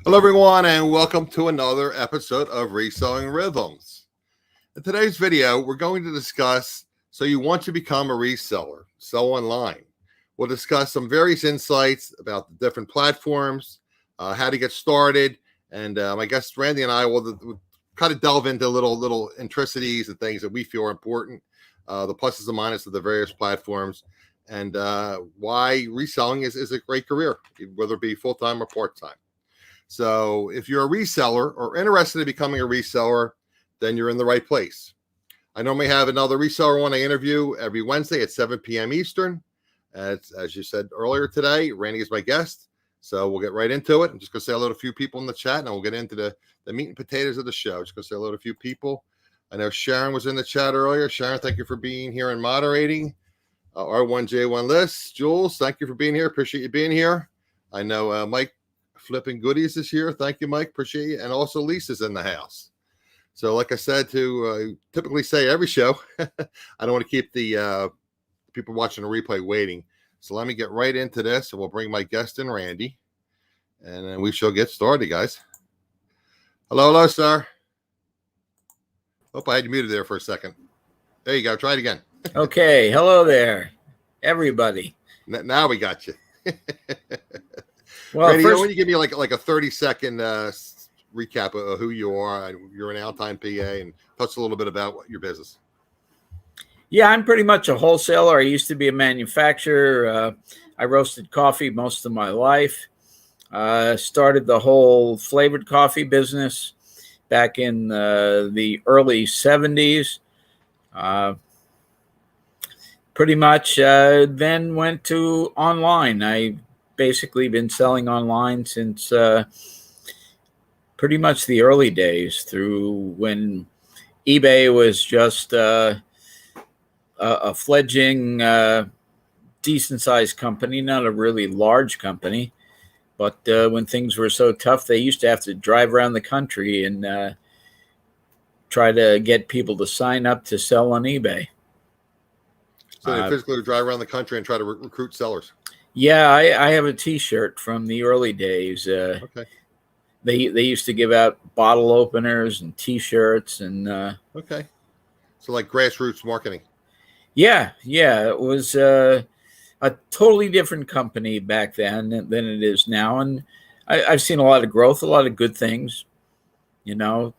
Hello, everyone, and welcome to another episode of Reselling Rhythms. In today's video, we're going to discuss so you want to become a reseller, sell online. We'll discuss some various insights about the different platforms, how to get started, and my guest Randy and I will kind of delve into little intricacies and things that we feel are important, the pluses and minuses of the various platforms, and why reselling is a great career, whether it be full-time or part-time. So if you're a reseller or interested in becoming a reseller, then you're in the right place. I normally have another reseller one I interview every Wednesday at 7 p.m. Eastern. As you said earlier today, Randy is my guest. So we'll get right into it. I'm just going to say hello to a few people in the chat, and we'll get into the meat and potatoes of the show. Just going to say hello to a few people. I know Sharon was in the chat earlier. Sharon, thank you for being here and moderating. R1J1 List. Jules, thank you for being here. Appreciate you being here. I know Mike Flipping Goodies this year. Thank you, Mike. Appreciate you. And also Lisa's in the house. So like I said, to typically say every show, I don't want to keep the people watching the replay waiting. So let me get right into this, and we'll bring my guest in, Randy. And then we shall get started, guys. Hello, sir. Hope I had you muted there for a second. There you go. Try it again. Okay. Hello there, everybody. Now we got you. Well, Randy, first, when you give me like a 30-second recap of who you are, you're an Alpine PA, and touch a little bit about your business. yeah, I'm pretty much a wholesaler. I used to be a manufacturer. I roasted coffee most of my life. Started the whole flavored coffee business back in the early 70s. Pretty much then went to online. I basically been selling online since pretty much the early days, through when eBay was just a fledgling, decent sized company, not a really large company. But when things were so tough, they used to have to drive around the country and try to get people to sign up to sell on eBay. So they physically drive around the country and try to recruit sellers. Yeah, I have a T-shirt from the early days. Okay. They used to give out bottle openers and T-shirts and. Okay. So like grassroots marketing. Yeah, it was a totally different company back then than it is now, and I've seen a lot of growth, a lot of good things. You know,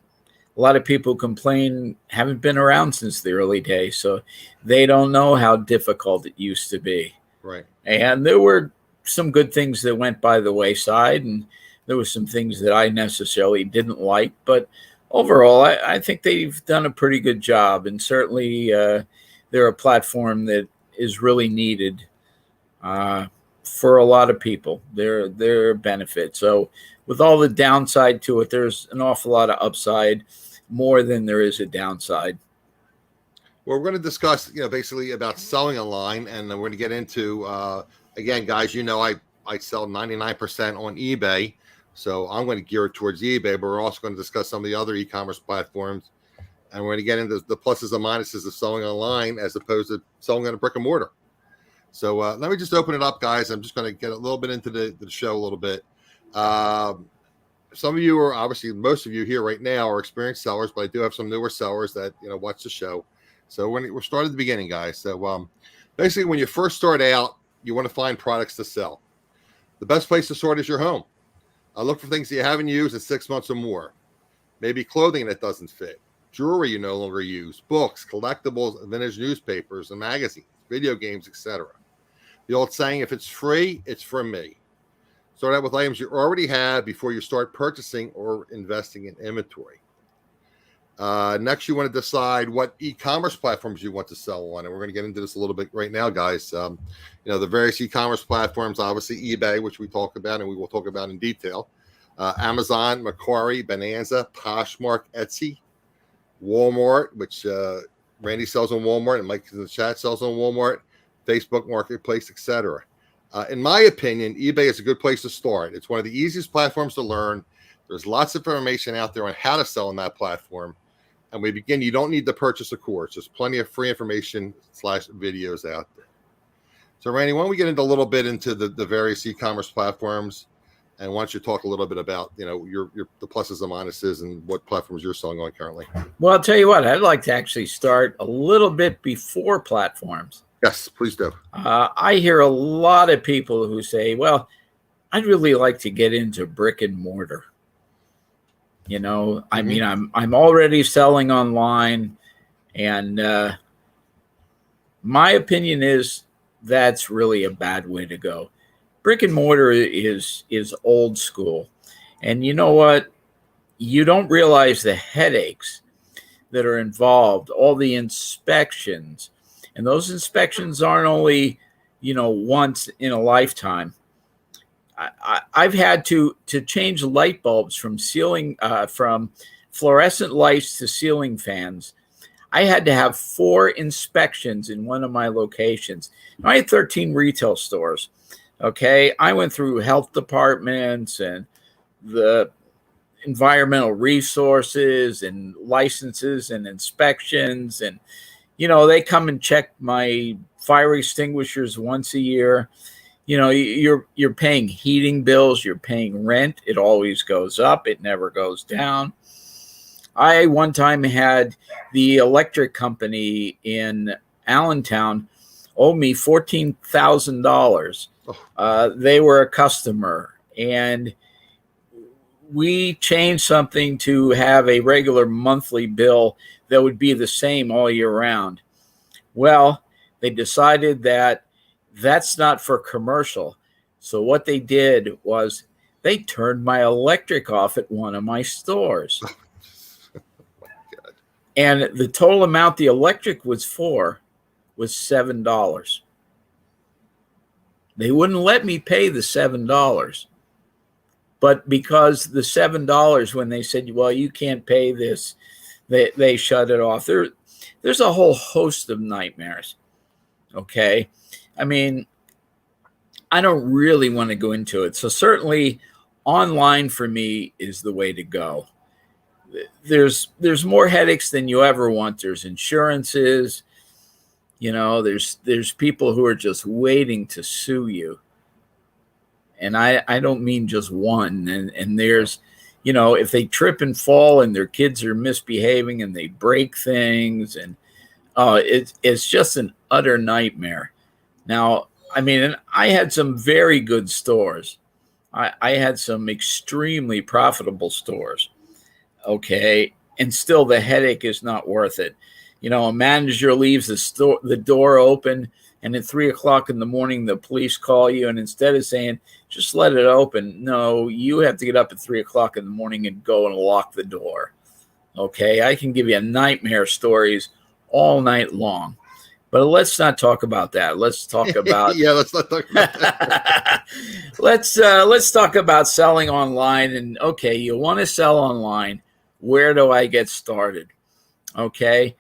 a lot of people complain haven't been around since the early days, so they don't know how difficult it used to be. Right. And there were some good things that went by the wayside, and there were some things that I necessarily didn't like. But overall, I think they've done a pretty good job. And certainly they're a platform that is really needed for a lot of people. They're a benefit. So with all the downside to it, there's an awful lot of upside, more than there is a downside. Well, we're going to discuss, basically about selling online, and then we're going to get into, again, guys, I sell 99% on eBay, so I'm going to gear it towards eBay, but we're also going to discuss some of the other e-commerce platforms, and we're going to get into the pluses and minuses of selling online as opposed to selling in a brick and mortar. So let me just open it up, guys. I'm just going to get a little bit into the show a little bit. Some of you are, obviously, most of you here right now are experienced sellers, but I do have some newer sellers that, watch the show. So we're starting at the beginning, guys. So basically, when you first start out, you want to find products to sell. The best place to start is your home. Look for things that you haven't used in 6 months or more. Maybe clothing that doesn't fit, jewelry you no longer use, books, collectibles, vintage newspapers and magazines, video games, etc. The old saying, if it's free, it's from me. Start out with items you already have before you start purchasing or investing in inventory. Next, you want to decide what e-commerce platforms you want to sell on. And we're going to get into this a little bit right now, guys. The various e-commerce platforms, obviously eBay, which we talk about and we will talk about in detail. Amazon, Macquarie, Bonanza, Poshmark, Etsy, Walmart, which Randy sells on Walmart and Mike in the chat sells on Walmart, Facebook Marketplace, etc. In my opinion, eBay is a good place to start. It's one of the easiest platforms to learn. There's lots of information out there on how to sell on that platform. And we begin, you don't need to purchase a course. There's plenty of free information / videos out there. So Randy, why don't we get into a little bit into the various e-commerce platforms? And why don't you talk a little bit about, your the pluses and minuses and what platforms you're selling on currently? Well, I'll tell you what, I'd like to actually start a little bit before platforms. Yes, please do. I hear a lot of people who say, well, I'd really like to get into brick and mortar. I mean, I'm already selling online, and my opinion is that's really a bad way to go. Brick and mortar is old school. And you know what? You don't realize the headaches that are involved, all the inspections. And those inspections aren't only, once in a lifetime. I've had to change light bulbs from from fluorescent lights to ceiling fans. I had to have 4 inspections in one of my locations. I had 13 retail stores. Okay, I went through health departments and the environmental resources and licenses and inspections, and they come and check my fire extinguishers once a year. You're paying heating bills, you're paying rent. It always goes up, it never goes down. I one time had the electric company in Allentown owe me $14,000. They were a customer, and we changed something to have a regular monthly bill that would be the same all year round. Well, they decided that that's not for commercial. So what they did was they turned my electric off at one of my stores. And the total amount the electric was for was $7. They wouldn't let me pay the $7. But because the $7, when they said, well, you can't pay this, they shut it off. There's a whole host of nightmares. Okay. I mean, I don't really want to go into it. So certainly online for me is the way to go. There's more headaches than you ever want. There's insurances, there's people who are just waiting to sue you. And I don't mean just one. And there's, if they trip and fall and their kids are misbehaving and they break things, and it's just an utter nightmare. Now, I mean, and I had some very good stores. I had some extremely profitable stores. Okay. And still the headache is not worth it. A manager leaves the door open, and at 3:00 in the morning, the police call you. And instead of saying, just let it open, no, you have to get up at 3:00 in the morning and go and lock the door. Okay. I can give you nightmare stories all night long, but let's not talk about that. Let's talk about, let's not talk about that. let's talk about selling online. And okay, you want to sell online. Where do I get started? Okay.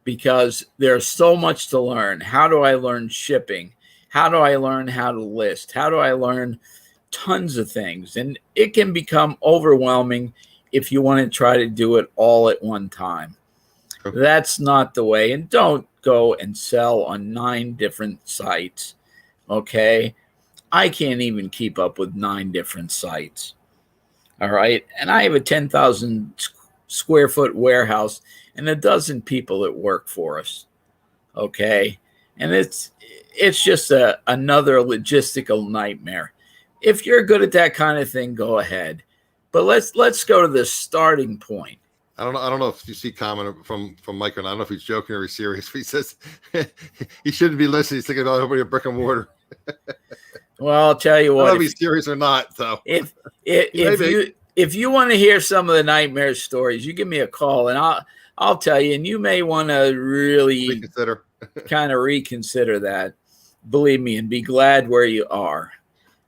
Because there's so much to learn. How do I learn shipping? How do I learn how to list? How do I learn tons of things? And it can become overwhelming if you want to try to do it all at one time. Okay. That's not the way. And don't go and sell on 9 different sites. Okay. I can't even keep up with 9 different sites. All right. And I have a 10,000 square foot warehouse and a dozen people that work for us. Okay. And it's just another logistical nightmare. If you're good at that kind of thing, go ahead. But let's go to the starting point. I don't know if you see comment from Mike, and I don't know if he's joking or he's serious. But he says he shouldn't be listening. He's thinking about everybody a brick and mortar. Well, I'll tell you what. I don't know if he's serious or not. So if you want to hear some of the nightmare stories, you give me a call and I'll tell you. And you may want to really reconsider, kind of reconsider that. Believe me, and be glad where you are.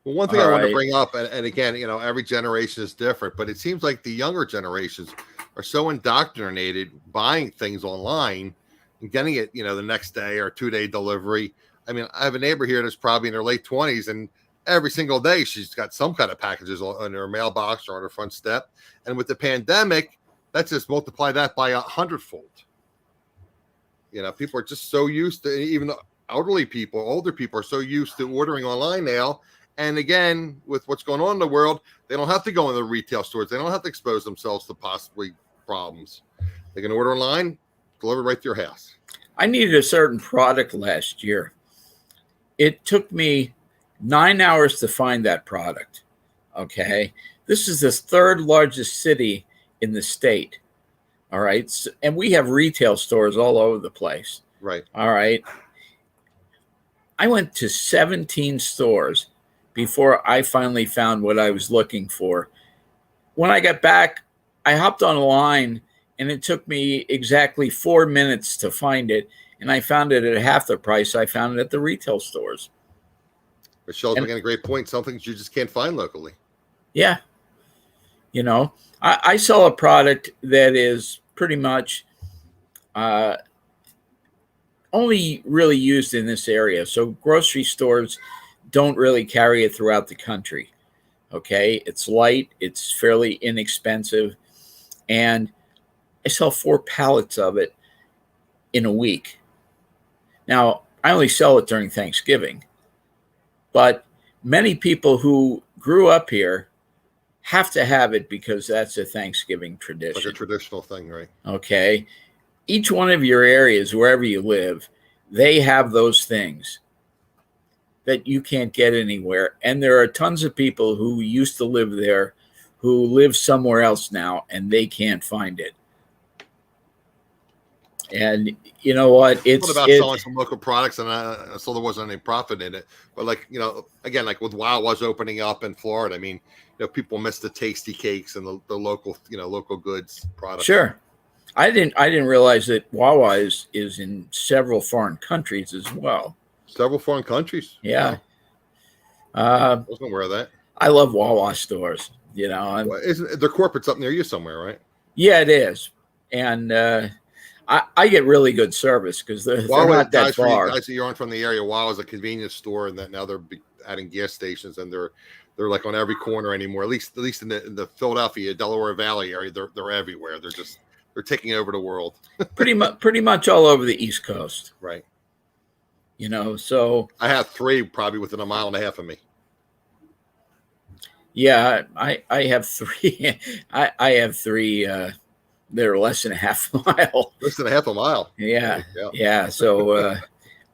Well, one thing I want to bring up, and again, every generation is different, but it seems like the younger generations are so indoctrinated buying things online and getting it, the next day or 2-day delivery. I mean, I have a neighbor here that's probably in her late 20s, and every single day she's got some kind of packages on her mailbox or on her front step. And with the pandemic, let's just multiply that by 100-fold. People are just so used to, even older people are so used to ordering online now. And again, with what's going on in the world, they don't have to go in the retail stores. They don't have to expose themselves to possibly problems. They can order online, delivered right to your house. I needed a certain product last year. It took me 9 hours to find that product. Okay. This is the third largest city in the state. All right. So, and we have retail stores all over the place. Right. All right. I went to 17 stores before I finally found what I was looking for. When I got back, I hopped on a line and it took me exactly 4 minutes to find it. And I found it at half the price I found it at the retail stores. Michelle's making a great point. Some things you just can't find locally. Yeah. You know, I sell a product that is pretty much only really used in this area. So grocery stores don't really carry it throughout the country. Okay. It's light. It's fairly inexpensive. And I sell 4 pallets of it in a week. Now, I only sell it during Thanksgiving. But many people who grew up here have to have it because that's a Thanksgiving tradition. Like a traditional thing, right? Okay. Each one of your areas, wherever you live, they have those things that you can't get anywhere. And there are tons of people who used to live there who live somewhere else now, and they can't find it. And you know what? It's about selling some local products, and I saw there wasn't any profit in it. But like, you know, again, like with Wawa's opening up in Florida, I mean, you know, people miss the tasty cakes and the local, you know, local goods products. Sure. I didn't realize that Wawa is in several foreign countries as well. Several foreign countries. Yeah. I wasn't aware of that. I love Wawa stores. You know, well, isn't their corporate's up near you somewhere, right? Yeah, it is. And I get really good service because they're not that far. Guys that you're on from the area, Wawa's a convenience store, and that now they're adding gas stations, and they're like on every corner anymore. At least in the Philadelphia, Delaware Valley area, they're everywhere. They're taking over the world. pretty much all over the East Coast. Right. You know, so I have 3 probably within a mile and a half of me. Yeah, I have 3. I have 3 that are less than a half a mile. Less than a half a mile. Yeah. So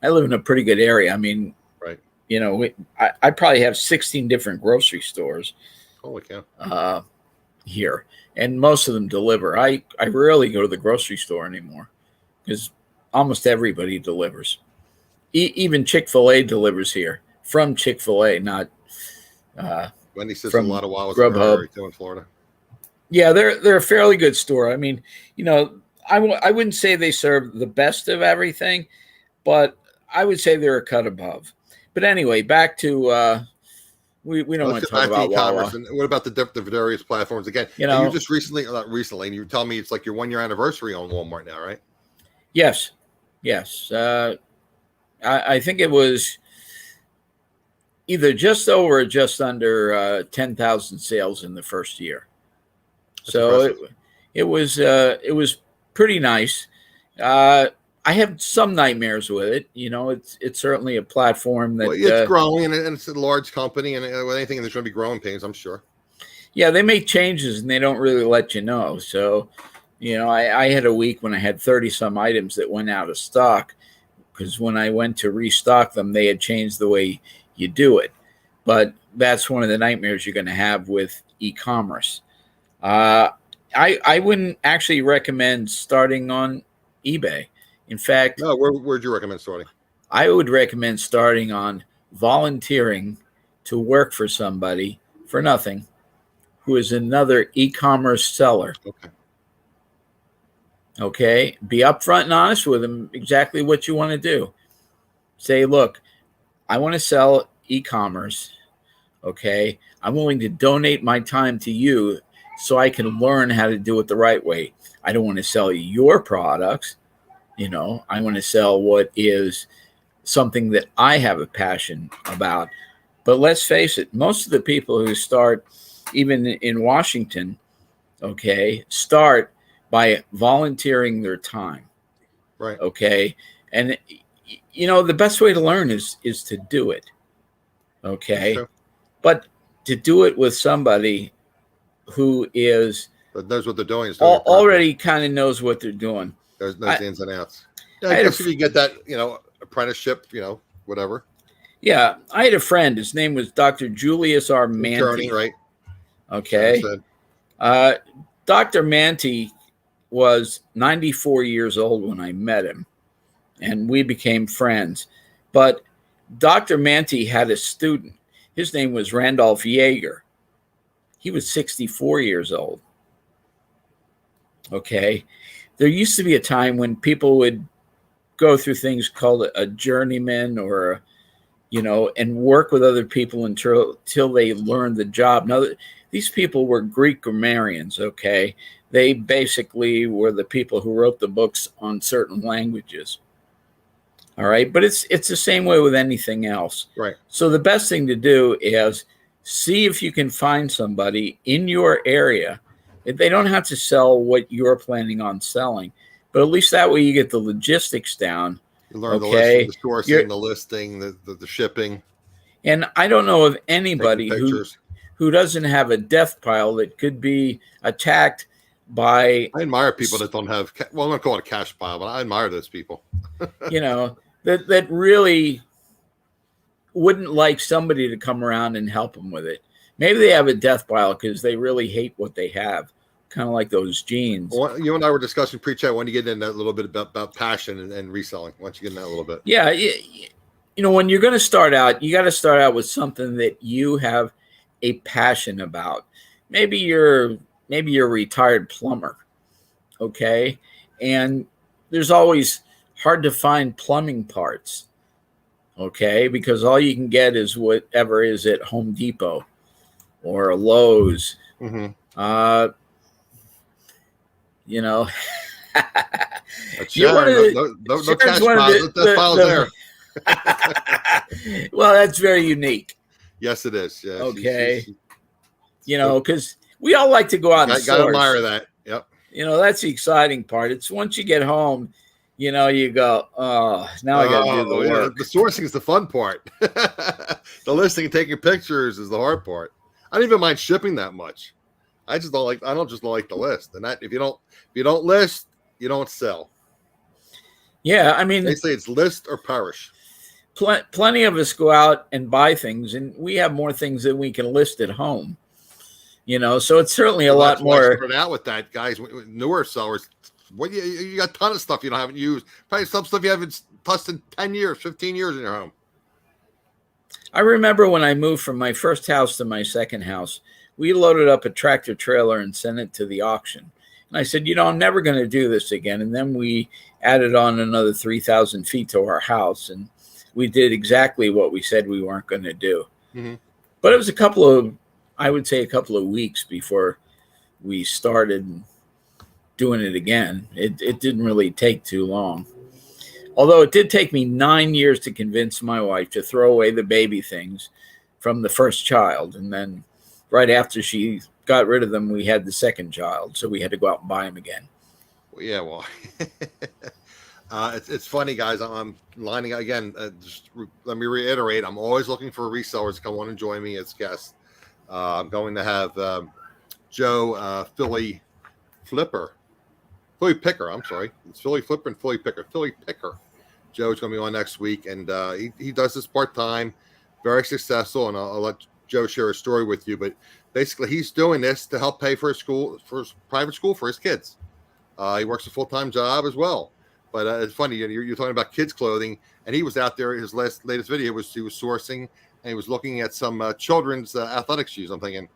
I live in a pretty good area. I mean, right. You know, I probably have 16 different grocery stores. Holy cow. Here, and most of them deliver. I rarely go to the grocery store anymore because almost everybody delivers. Even Chick-fil-A delivers here from Chick-fil-A, not Wendy says a lot of Wawa's in Florida. Yeah, they're a fairly good store. I mean, you know, I wouldn't say they serve the best of everything, but I would say they're a cut above. But anyway, back to we don't want to talk about e-commerce. And what about the various platforms again? You know, you just not recently, and you tell me it's like your 1-year anniversary on Walmart now, right? Yes. I think it was either just over or just under 10,000 sales in the first year. That's so it was pretty nice. I have some nightmares with it. You know, it's certainly a platform that it's growing, and it's a large company, and with anything there's going to be growing pains, I'm sure. Yeah, they make changes and they don't really let you know. So, you know, I had a week when I had 30 some items that went out of stock because when I went to restock them, they had changed the way you do it. But that's one of the nightmares you're going to have with e-commerce. I wouldn't actually recommend starting on eBay. In fact, no, where'd you recommend starting? I would recommend starting on volunteering to work for somebody for nothing who is another e-commerce seller. Okay. Be upfront and honest with them exactly what you want to do. Say, look, I want to sell e-commerce. Okay. I'm willing to donate my time to you so I can learn how to do it the right way. I don't want to sell your products. You know, I want to sell what is something that I have a passion about. But let's face it, most of the people who start, even in Washington, okay, start by volunteering their time. Right. Okay. And, you know, the best way to learn is to do it. Okay. Sure. But to do it with somebody who is But knows what they're doing. Is doing it already kind of knows what they're doing. knows the ins and outs. Yeah, I I had a guess if you get that, apprenticeship, whatever. Yeah, I had a friend. His name was Dr. Julius R. Attorney, Manti. right? Okay. Dr. Manti was 94 years old when I met him, and we became friends. But Dr. Manti had a student. His name was Randolph Yeager. He was 64 years old. Okay. There used to be a time when people would go through things called a journeyman or, and work with other people until they learned the job. Now, these people were Greek grammarians, okay? They basically were the people who wrote the books on certain languages. All right. But it's the same way with anything else. Right. So the best thing to do is see if you can find somebody in your area. They don't have to sell what you're planning on selling, but at least that way you get the logistics down. You learn the listing, the sourcing, the listing, the shipping. And I don't know of anybody who doesn't have a death pile that could be attacked by. I admire people that don't have, well, I'm going to call it a cash pile, but I admire those people. That really wouldn't like somebody to come around and help them with it. Maybe they have a death pile because they really hate what they have, kind of like those jeans. Well, you and I were discussing pre-chat when you get into that a little bit about passion and reselling. Why don't you get in that a little bit? Yeah. When you're going to start out, you got to start out with something that you have a passion about. Maybe you're a retired plumber. Okay. And there's always hard to find plumbing parts. Okay. Because all you can get is whatever is at Home Depot or Lowe's. Mm-hmm. No cash files there. Well, that's very unique. Yes, it is. Yeah. Okay. Because we all like to go out and source. Gotta admire that. Yep. That's the exciting part. It's once you get home, you go, oh, now I got to do the work. The sourcing is the fun part. The listing and taking pictures is the hard part. I don't even mind shipping that much. I don't just like the list. And that if you don't list, you don't sell. Yeah, I mean, they say it's list or perish. Plenty of us go out and buy things, and we have more things than we can list at home. So it's certainly a lot more. Started out with that, guys. Newer sellers, you got a ton of stuff you haven't used. Probably some stuff you haven't touched in 10 years, 15 years in your home. I remember when I moved from my first house to my second house, we loaded up a tractor trailer and sent it to the auction. And I said, I'm never going to do this again. And then we added on another 3,000 feet to our house. And we did exactly what we said we weren't going to do. Mm-hmm. But it was a couple of weeks before we started doing it again. It didn't really take too long. Although it did take me 9 years to convince my wife to throw away the baby things from the first child. And then right after she got rid of them, we had the second child. So we had to go out and buy them again. Well, it's funny, guys. I'm lining up again. Let me reiterate. I'm always looking for resellers to come on and join me as guests. I'm going to have Joe Philly Picker. I'm sorry. It's Philly Flipper and Philly Picker. Philly Picker. Joe's going to be on next week, and he does this part-time, very successful, and I'll let Joe share a story with you. But basically, he's doing this to help pay for his private school for his kids. He works a full-time job as well. But it's funny, you're talking about kids' clothing, and he was out there. His latest video was he was sourcing, and he was looking at some children's athletic shoes. I'm thinking,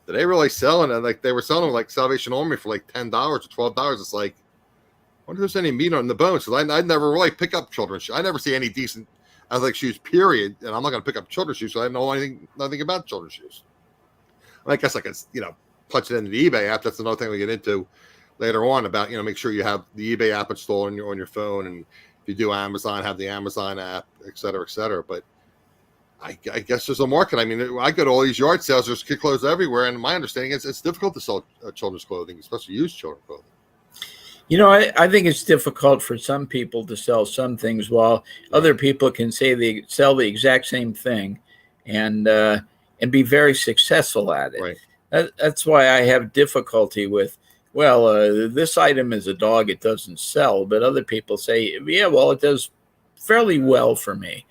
did they really sell? And like they were selling them like Salvation Army for like $10 or $12. It's like, I wonder if there's any meat on the bones. Because I never really pick up children's shoes. I never see any decent athletic shoes, period. And I'm not going to pick up children's shoes, so I don't know nothing about children's shoes. I guess I could, punch it into the eBay app. That's another thing we get into later on about, make sure you have the eBay app installed on your phone. And if you do Amazon, have the Amazon app, et cetera, et cetera. But I guess there's a market. I mean, I go to all these yard sales. There's kid clothes everywhere. And my understanding is it's difficult to sell children's clothing, especially used children's clothing. I think it's difficult for some people to sell some things while other people can say they sell the exact same thing. And, and be very successful at it. Right. That's why I have difficulty with, well, this item is a dog, it doesn't sell. But other people say, yeah, well, it does fairly well for me.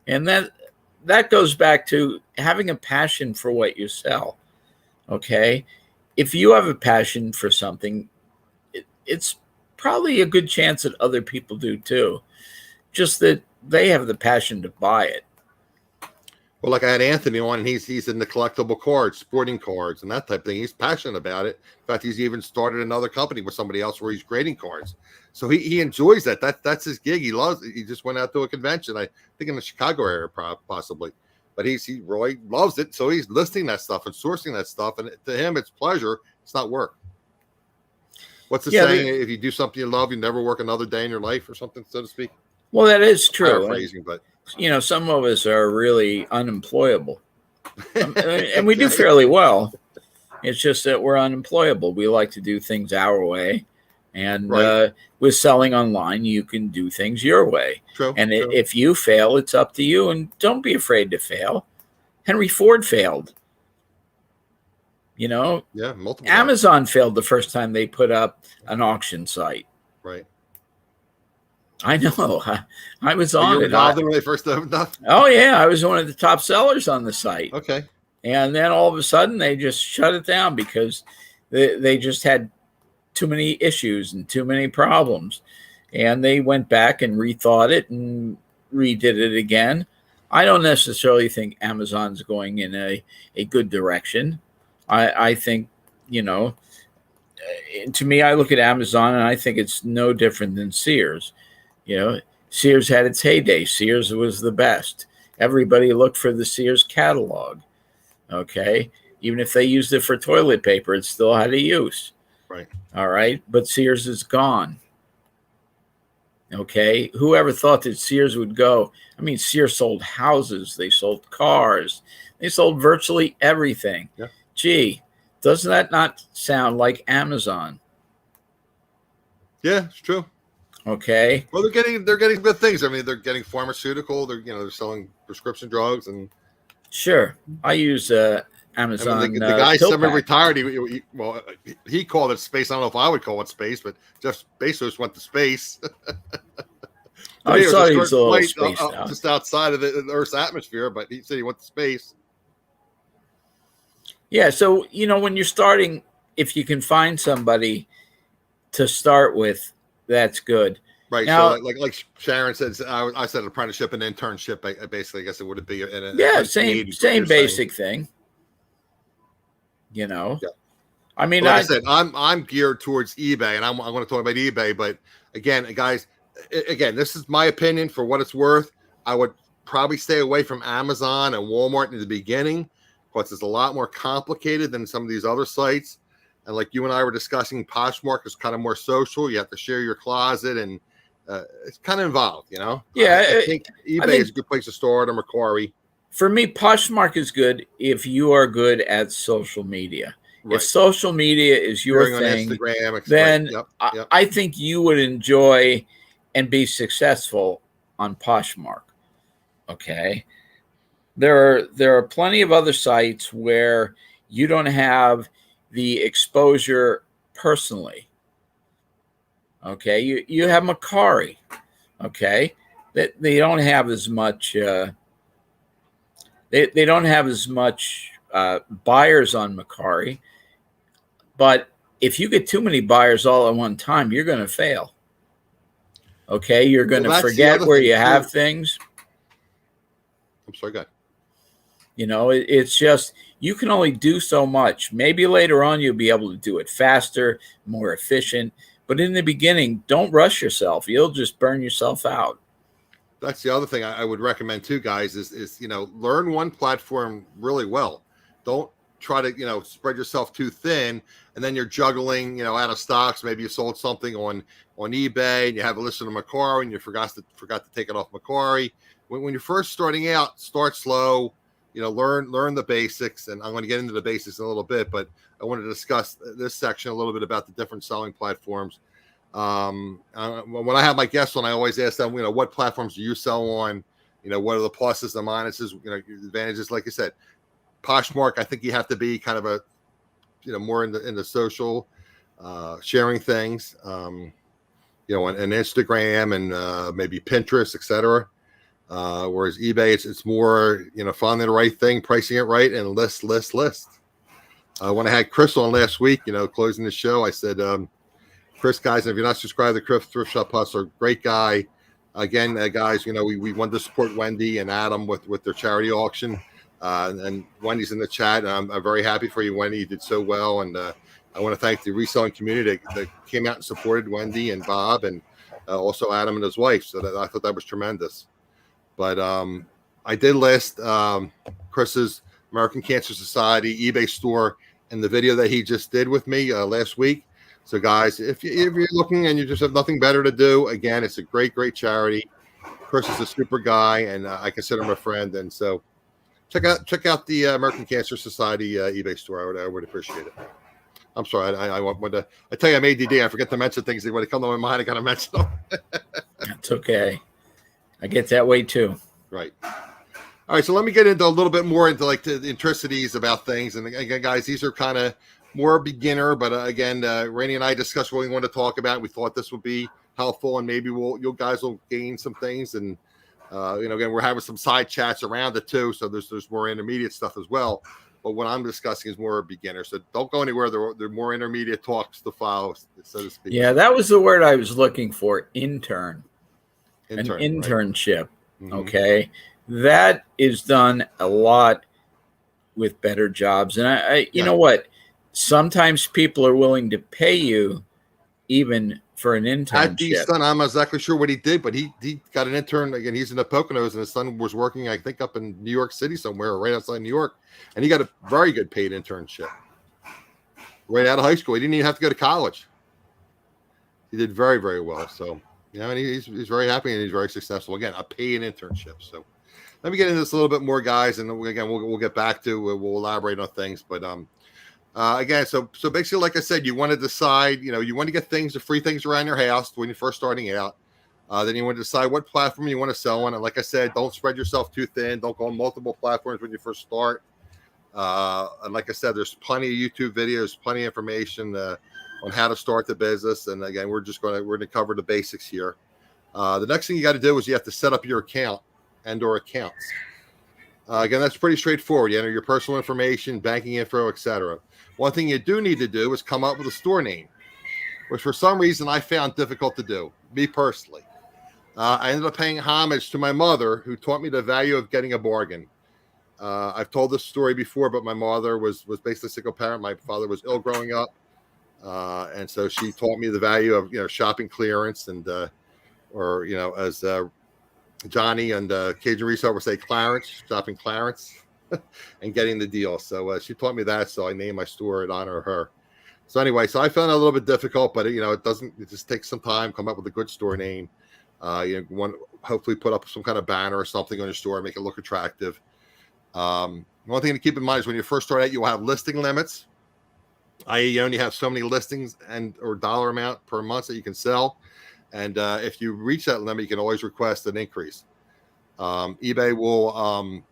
And that goes back to having a passion for what you sell. Okay. If you have a passion for something, it's probably a good chance that other people do too. Just that they have the passion to buy it. Well, like I had Anthony on, and he's in the collectible cards, sporting cards, and that type of thing. He's passionate about it. In fact, he's even started another company with somebody else where he's grading cards. So he enjoys that. That's his gig. He loves it. He just went out to a convention, I think in the Chicago area, possibly. But he really loves it. So he's listing that stuff and sourcing that stuff, and to him, it's pleasure. It's not work. What's the saying? If you do something you love, you never work another day in your life, or something, so to speak. Well, that is true. Paraphrasing, but some of us are really unemployable, and we do fairly well. It's just that we're unemployable. We like to do things our way, and with selling online, you can do things your way. True. And if you fail, it's up to you, and don't be afraid to fail. Henry Ford failed. Multiple Amazon times. failed the first time they put up an auction site. Right. I know. I was on it. Involved when they first opened up? Oh, yeah. I was one of the top sellers on the site. Okay. And then all of a sudden, they just shut it down because they just had too many issues and too many problems. And they went back and rethought it and redid it again. I don't necessarily think Amazon's going in a good direction. I think, to me, I look at Amazon and I think it's no different than Sears. Sears had its heyday. Sears was the best. Everybody looked for the Sears catalog. Okay. Even if they used it for toilet paper, it still had a use. Right. All right. But Sears is gone. Okay. Whoever thought that Sears would go? I mean, Sears sold houses. They sold cars. They sold virtually everything. Yeah. Gee, doesn't that not sound like Amazon? Yeah, it's true. Okay. Well, they're getting good things. I mean, they're getting pharmaceutical. They're selling prescription drugs and. Sure, I use Amazon. I mean, the guy semi-retired. He called it space. I don't know if I would call it space, but Jeff Bezos went to space. I saw he was a little spaced out. Just outside of the Earth's atmosphere, but he said he went to space. Yeah, so when you're starting, if you can find somebody to start with, that's good. Right. Now, so like Sharon said, I said apprenticeship and internship. Basically, I guess it would be same basic thing. Yeah. I mean, like I said, I'm geared towards eBay, and I'm going to talk about eBay. But again, guys, this is my opinion for what it's worth. I would probably stay away from Amazon and Walmart in the beginning because it's a lot more complicated than some of these other sites. And like you and I were discussing, Poshmark is kind of more social. You have to share your closet, and it's kind of involved, Yeah, I think eBay is a good place to start, or Macquarie. For me, Poshmark is good if you are good at social media. Right. If social media is your thing, Instagram, then yep. I think you would enjoy and be successful on Poshmark. Okay. There are plenty of other sites where you don't have the exposure personally. Okay. You have Macquarie. Okay. They don't have as much, they don't have as much buyers on Macquarie. But if you get too many buyers all at one time, you're going to fail. Okay, you're going to forget where you have things. I'm sorry, go ahead. It's just you can only do so much. Maybe later on you'll be able to do it faster, more efficient. But in the beginning, don't rush yourself. You'll just burn yourself out. That's the other thing I would recommend too, guys, is learn one platform really well. Don't try to spread yourself too thin, and then you're juggling out of stocks. Maybe you sold something on eBay and you have a list on Macquarie and you forgot to take it off Macquarie. When you're first starting out, start slow. Learn the basics, and I'm going to get into the basics in a little bit, but I want to discuss this section a little bit about the different selling platforms. When I have my guests on, I always ask them, what platforms do you sell on? What are the pluses, the minuses, advantages? Like I said, Poshmark, I think you have to be kind of a, more in the social, sharing things, on Instagram and maybe Pinterest, etc. Whereas eBay, it's more, finding the right thing, pricing it right, and list. When I had Chris on last week, closing the show, I said, Chris, guys, if you're not subscribed to Thrift Shop Hustler, great guy. Again, guys, we wanted to support Wendy and Adam with their charity auction. And Wendy's in the chat. And I'm very happy for you, Wendy. You did so well. And I want to thank the reselling community that came out and supported Wendy and Bob, and also Adam and his wife. So I thought that was tremendous. But I did list Chris's American Cancer Society eBay store in the video that he just did with me last week. So, guys, if you're looking and you just have nothing better to do, again, it's a great charity. Chris is a super guy, and I consider him a friend. And so, check out the American Cancer Society eBay store. I would appreciate it. I'm sorry, I tell you, I'm ADD. I forget to mention things that when they come to my mind, I gotta mention them. That's okay. I get that way too. Right. All right, so let me get into a little bit more into like the intricacies about things. And again, guys, these are kind of more beginner, but again, Rainey and I discussed what we want to talk about. We thought this would be helpful, and maybe you guys will gain some things. And again, we're having some side chats around it too, so there's more intermediate stuff as well. But what I'm discussing is more beginner, so don't go anywhere. There are more intermediate talks to follow, so to speak. Yeah, that was the word I was looking for. Intern, an internship. Right? Okay, that is done a lot with better jobs, and I you know what? Sometimes people are willing to pay you even for an internship. His son, I'm not exactly sure what he did, but he got an intern. Again, he's in the Poconos, and his son was working, I think, up in New York City somewhere, right outside New York, and he got a very good paid internship right out of high school. He didn't even have to go to college. He did very, very well. So, and he's very happy, and he's very successful. Again, a paid internship. So, let me get into this a little bit more, guys, and again, we'll get back to we'll elaborate on things, but again, so basically, like I said, you want to decide, you want to get the free things around your house when you're first starting out. Then you want to decide what platform you want to sell on. And like I said, don't spread yourself too thin. Don't go on multiple platforms when you first start. And like I said, there's plenty of YouTube videos, plenty of information on how to start the business. And again, we're going to cover the basics here. The next thing you got to do is you have to set up your account and/or accounts. Again, that's pretty straightforward. You enter your personal information, banking info, etc. One thing you do need to do is come up with a store name, which for some reason I found difficult to do, me personally. I ended up paying homage to my mother, who taught me the value of getting a bargain. I've told this story before, but my mother was basically a single parent. My father was ill growing up, and so she taught me the value of shopping clearance and as Johnny and Cajun Resale would say, Clarence, shopping Clarence. And getting the deal. So she taught me that. So I named my store in honor of her. So anyway, so I found it a little bit difficult, but it just takes some time, come up with a good store name. Hopefully put up some kind of banner or something on your store, make it look attractive. One thing to keep in mind is when you first start out, you'll have listing limits. You only have so many listings or dollar amount per month that you can sell. And if you reach that limit, you can always request an increase. eBay will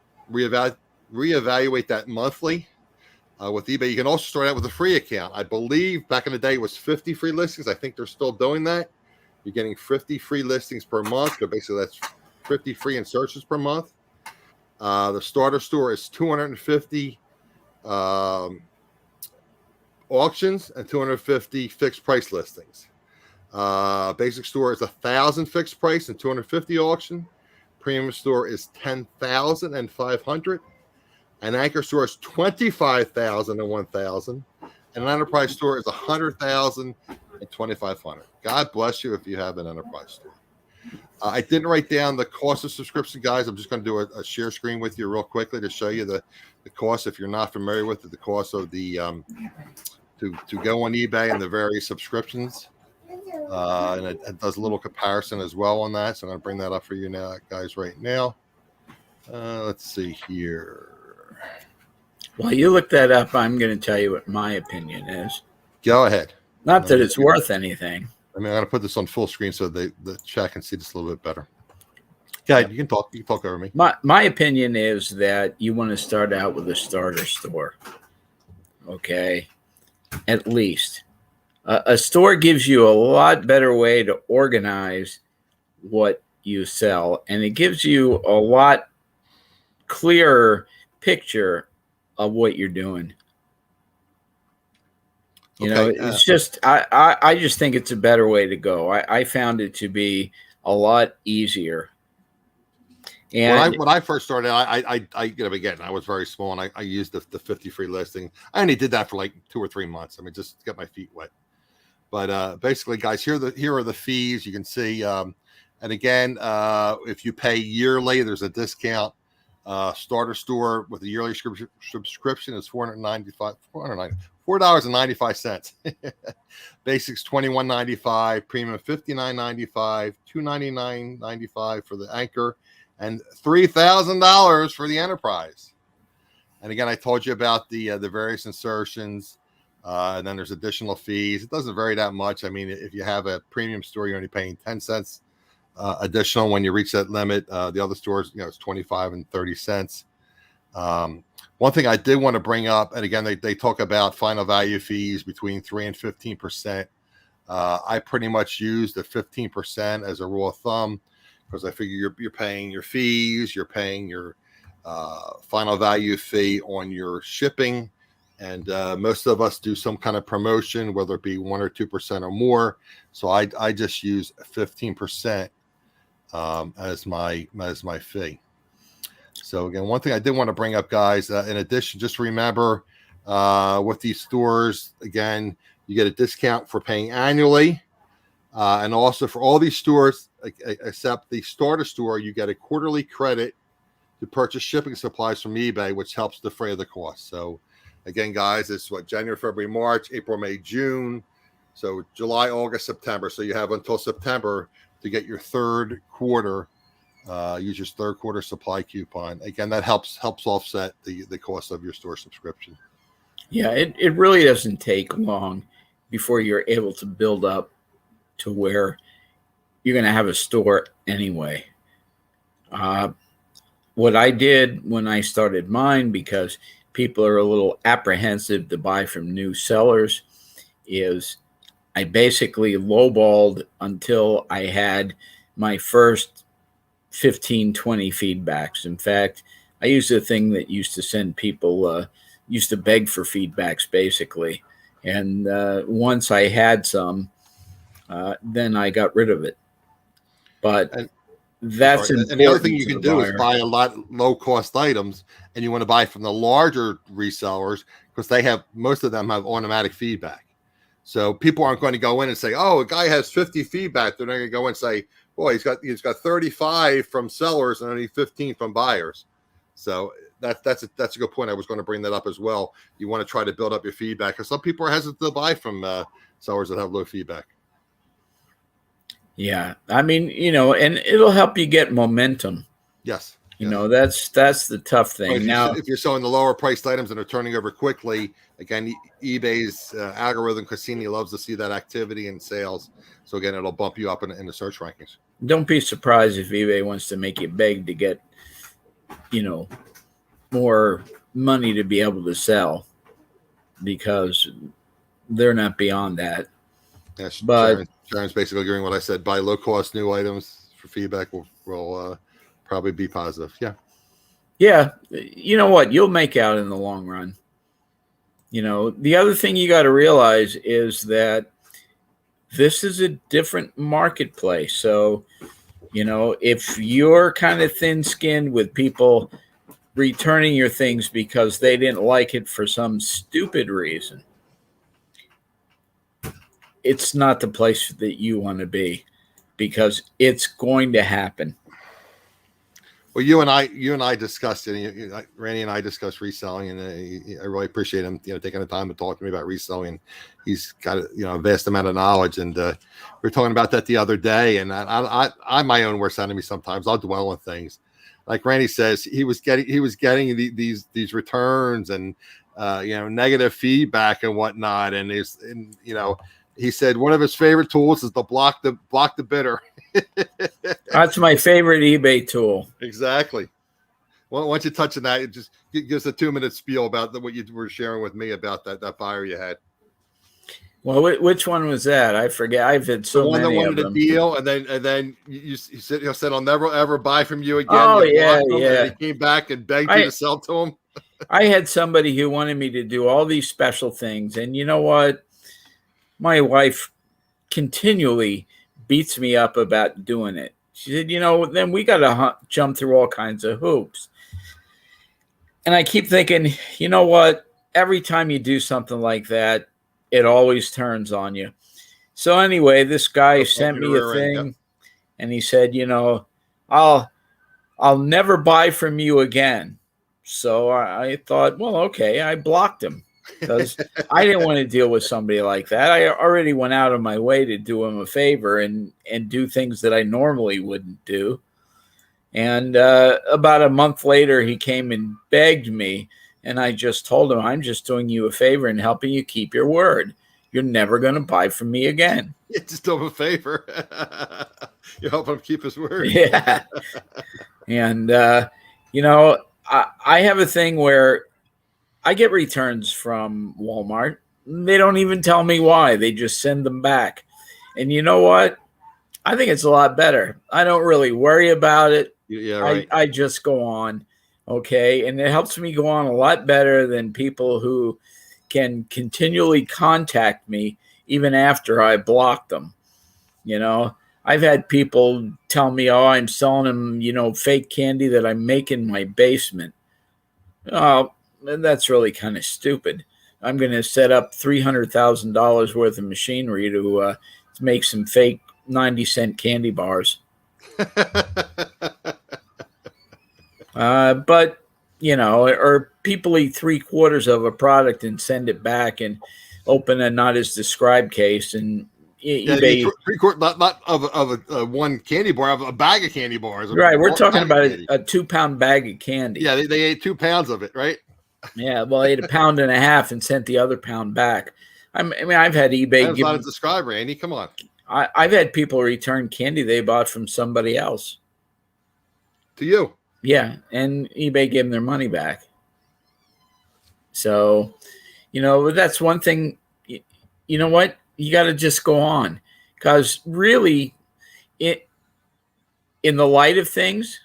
reevaluate that monthly. With eBay, you can also start out with a free account. I believe back in the day it was 50 free listings. I think they're still doing that. You're getting 50 free listings per month. So basically that's 50 free insertions per month. The starter store is 250 auctions and 250 fixed price listings. Basic store is 1,000 fixed price and 250 auction. Premium store is 10,500. An anchor store is 25,000 and 1,000. And an enterprise store is 100,000 and 2,500. God bless you if you have an enterprise store. I didn't write down the cost of subscription, guys. I'm just going to do a share screen with you real quickly to show you the cost. If you're not familiar with it, the cost of the to go on eBay and the various subscriptions. And it does a little comparison as well on that. So I'm going to bring that up for you now, guys, right now. Let's see here. While you look that up, I'm going to tell you what my opinion is. Go ahead. Not that it's worth anything. I'm going to put this on full screen so the chat can see this a little bit better. Go ahead. You can talk. You can talk over me. My opinion is that you want to start out with a starter store. Okay, at least a store gives you a lot better way to organize what you sell, and it gives you a lot clearer picture of what you're doing. It's just I just think it's a better way to go. I found it to be a lot easier. And when I first started, I again, I was very small, and I used the 50 free listing. I only did that for like 2 or 3 months. I mean, just to get my feet wet. But basically, guys, here are the fees. You can see, and again, if you pay yearly, there's a discount. Starter store with a yearly subscription is $4.95. Basics $21.95, premium $59.95, $299.95 for the anchor, and $3,000 for the enterprise. And again, I told you about the various insertions, and then there's additional fees. It doesn't vary that much. I mean, if you have a premium store, you're only paying 10 cents. Additional when you reach that limit. The other stores, it's 25 and 30 cents. One thing I did want to bring up, and again, they talk about final value fees between 3 and 15%. I pretty much use the 15% as a rule of thumb, because I figure you're paying your fees, you're paying your final value fee on your shipping, and most of us do some kind of promotion, whether it be 1 or 2% or more. So I just use 15%. As my fee. So again, one thing I did want to bring up, guys, in addition, just remember with these stores, again, you get a discount for paying annually, and also for all these stores except the starter store, you get a quarterly credit to purchase shipping supplies from eBay, which helps defray the cost. So again, guys, it's January, February, March, April, May, June. So July, August, September. So you have until September to get your third quarter, use your third quarter supply coupon. Again, that helps offset the cost of your store subscription. Yeah, it really doesn't take long before you're able to build up to where you're going to have a store anyway. What I did when I started mine, because people are a little apprehensive to buy from new sellers, is I basically lowballed until I had my first 15, 20 feedbacks. In fact, I used a thing that used to send people, used to beg for feedbacks, basically. And once I had some, then I got rid of it. But that's important. And the other thing you can do is buy a lot low-cost items, and you want to buy from the larger resellers, because most of them have automatic feedback. So people aren't going to go in and say, "Oh, a guy has 50 feedback." They're not going to go in and say, "Boy, he's got 35 from sellers and only 15 from buyers." So that's a good point. I was going to bring that up as well. You want to try to build up your feedback, because some people are hesitant to buy from sellers that have low feedback. Yeah, I mean, and it'll help you get momentum. Yes. That's the tough thing. If you're selling the lower priced items and are turning over quickly, again, eBay's algorithm, Cassini, loves to see that activity and sales. So again, it'll bump you up in the search rankings. Don't be surprised if eBay wants to make you beg to get, more money to be able to sell, because they're not beyond that. Yes, but Sharon's basically agreeing what I said. Buy low cost new items for feedback will probably be positive. Yeah. You know what? You'll make out in the long run. The other thing you got to realize is that this is a different marketplace. So, if you're kind of thin-skinned with people returning your things because they didn't like it for some stupid reason, it's not the place that you want to be, because it's going to happen. Well, you and I discussed it. Randy and I discussed reselling, and I really appreciate him, taking the time to talk to me about reselling. He's got a vast amount of knowledge, and we were talking about that the other day. And I'm my own worst enemy sometimes. I'll dwell on things, like Randy says. He was getting these returns and negative feedback and whatnot, and he said one of his favorite tools is to block the bidder. That's my favorite eBay tool. Exactly. Well, once you touch on that, it just give us a 2-minute spiel about what you were sharing with me about that buyer you had. Well, which one was that? I forget. I've had so the one many that wanted of a them. deal, and then you said I'll never ever buy from you again. Oh, You yeah, blocked him, yeah. And he came back and begged you to sell to him. I had somebody who wanted me to do all these special things, and you know what? My wife continually beats me up about doing it. She said, then we got to jump through all kinds of hoops. And I keep thinking, you know what? Every time you do something like that, it always turns on you. So anyway, this guy sent me a thing, and he said, I'll never buy from you again. So I thought, well, okay, I blocked him because I didn't want to deal with somebody like that. I already went out of my way to do him a favor and do things that I normally wouldn't do. And about a month later, he came and begged me. And I just told him, I'm just doing you a favor and helping you keep your word. You're never going to buy from me again. You just do him a favor. You help him keep his word. Yeah. And, I have a thing where I get returns from Walmart. They don't even tell me why. They just send them back. And you know what? I think it's a lot better. I don't really worry about it. Yeah, right. I just go on. Okay. And it helps me go on a lot better than people who can continually contact me even after I block them. I've had people tell me, oh, I'm selling them, fake candy that I make in my basement. Oh, that's really kind of stupid. I'm going to set up $300,000 worth of machinery to make some fake 90-cent candy bars. But, or people eat 3/4 of a product and send it back and open a not as described case and eBay. 3/4, not of a one candy bar, of a bag of candy bars. Right. We're talking about a 2-pound bag of candy. Yeah. They ate 2 pounds of it. Right. Yeah. Well, they ate 1.5 pounds and sent the other pound back. I mean, I've had eBay. That's not a describe, Randy. Come on. I've had people return candy they bought from somebody else. To you. Yeah, and eBay gave them their money back. So, that's one thing. You know what? You got to just go on, because really, in the light of things,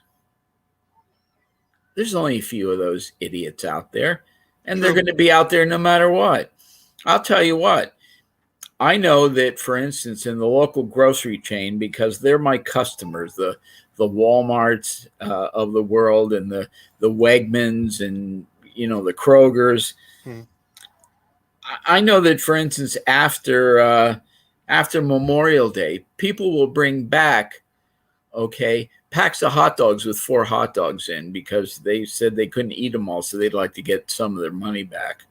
there's only a few of those idiots out there, and they're going to be out there no matter what. I'll tell you what. I know that, for instance, in the local grocery chain, because they're my customers, the Walmarts of the world and the Wegmans and, the Krogers. I know that, for instance, after Memorial Day, people will bring back, packs of hot dogs with 4 hot dogs in because they said they couldn't eat them all, so they'd like to get some of their money back.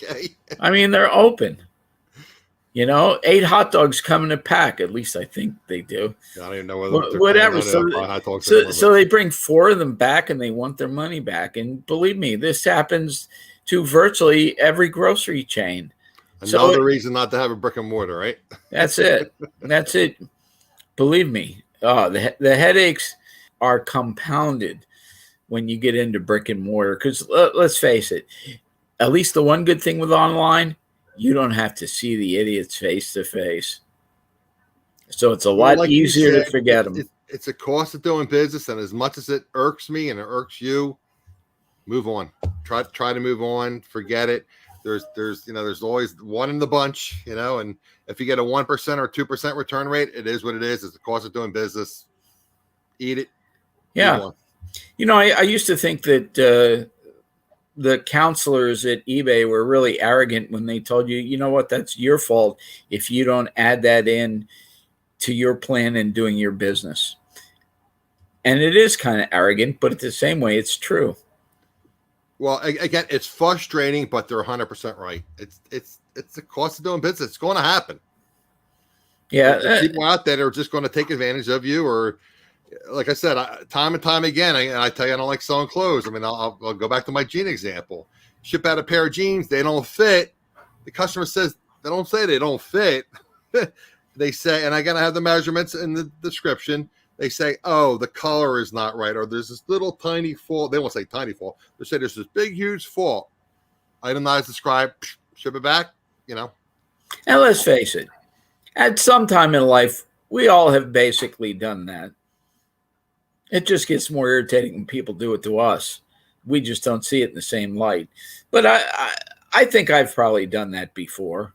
Okay. I mean, they're open. 8 hot dogs come in a pack. At least I think they do. I don't even know whatever. So they bring 4 of them back and they want their money back. And believe me, this happens to virtually every grocery chain. Another reason not to have a brick and mortar, right? That's it. That's it. Believe me. The headaches are compounded when you get into brick and mortar. Because let's face it, at least the one good thing with online, you don't have to see the idiot's face to face. So it's a lot easier to forget them. It's a cost of doing business. And as much as it irks me and it irks you, move on. Try to move on. Forget it. There's always one in the bunch, and if you get a 1% or 2% return rate, it is what it is. It's the cost of doing business. Eat it. Yeah. I used to think that, the counselors at eBay were really arrogant when they told you, you know what, that's your fault if you don't add that in to your plan in doing your business. And it is kind of arrogant, but at the same way, it's true. Well, again, it's frustrating, but they're 100% right. It's the cost of doing business. It's going to happen. Yeah. There's people out there that are just going to take advantage of you, or like I said, time and time again, I tell you, I don't like selling clothes. I mean, I'll go back to my jean example. Ship out a pair of jeans, they don't fit. The customer says, they don't say they don't fit. They say, and again, I have the measurements in the description. They say, oh, the color is not right, or there's this little tiny fault. They won't say tiny fault. They say there's this big, huge fault. Item not as described, ship it back, you know. And let's face it, at some time in life, we all have basically done that. It just gets more irritating when people do it to us. We just don't see it in the same light. But I think I've probably done that before.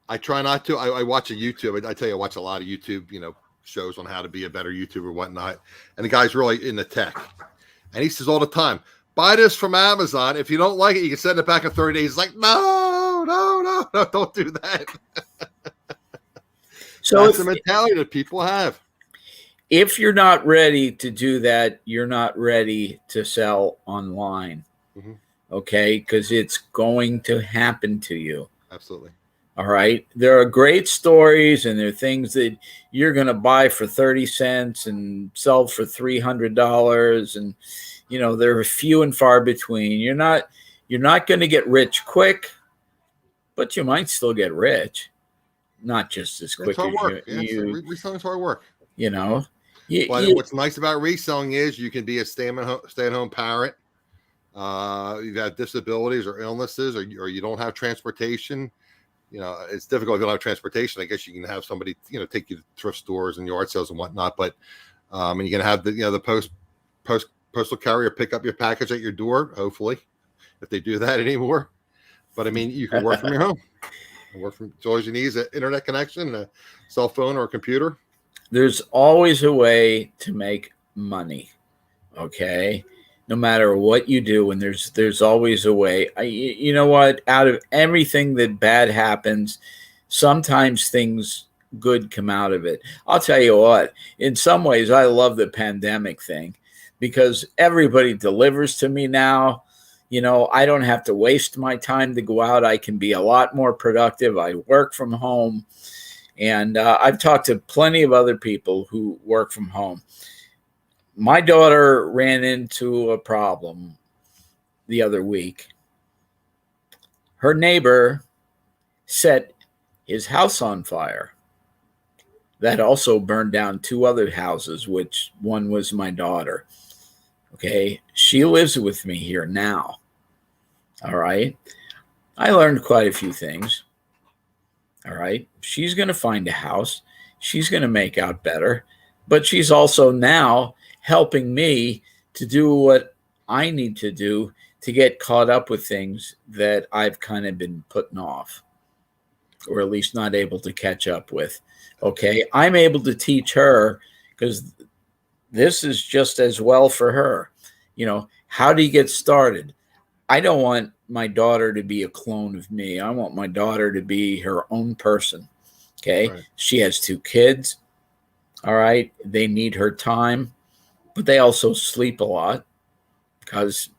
I try not to. I watch a YouTube. I tell you, I watch a lot of YouTube, shows on how to be a better YouTuber and whatnot. And the guy's really in the tech. And he says all the time, buy this from Amazon. If you don't like it, you can send it back in 30 days. It's like, no, don't do that. So that's the mentality that people have. If you're not ready to do that, you're not ready to sell online. Mm-hmm. Okay? Because it's going to happen to you. Absolutely. All right. There are great stories, and there are things that you're going to buy for 30 cents and sell for $300. And, they're few and far between. You're not going to get rich quick, but you might still get rich. Not just as quick as you. Reselling's hard work. What's nice about reselling is you can be a stay-at-home parent. You've had disabilities or illnesses, or you don't have transportation. It's difficult if you don't have transportation. I guess you can have somebody, take you to thrift stores and yard sales and whatnot. But and you can have the postal carrier pick up your package at your door. Hopefully, if they do that anymore. But I mean, you can work from your home. So all you need is an internet connection, a cell phone, or a computer. There's always a way to make money. Okay. No matter what you do, and there's always a way. You know what? Out of everything that bad happens, sometimes things good come out of it. I'll tell you what, in some ways, I love the pandemic thing because everybody delivers to me now. I don't have to waste my time to go out. I can be a lot more productive. I work from home, and I've talked to plenty of other people who work from home. My daughter ran into a problem the other week. Her neighbor set his house on fire. That also burned down 2 other houses, which one was my daughter. Okay. She lives with me here now. All right. I learned quite a few things. All right. She's going to find a house. She's going to make out better. But she's also now helping me to do what I need to do to get caught up with things that I've kind of been putting off, or at least not able to catch up with. Okay. I'm able to teach her because this is just as well for her. How do you get started? I don't want my daughter to be a clone of me. I want my daughter to be her own person. Okay. Right. She has 2 kids. All right. They need her time, but they also sleep a lot because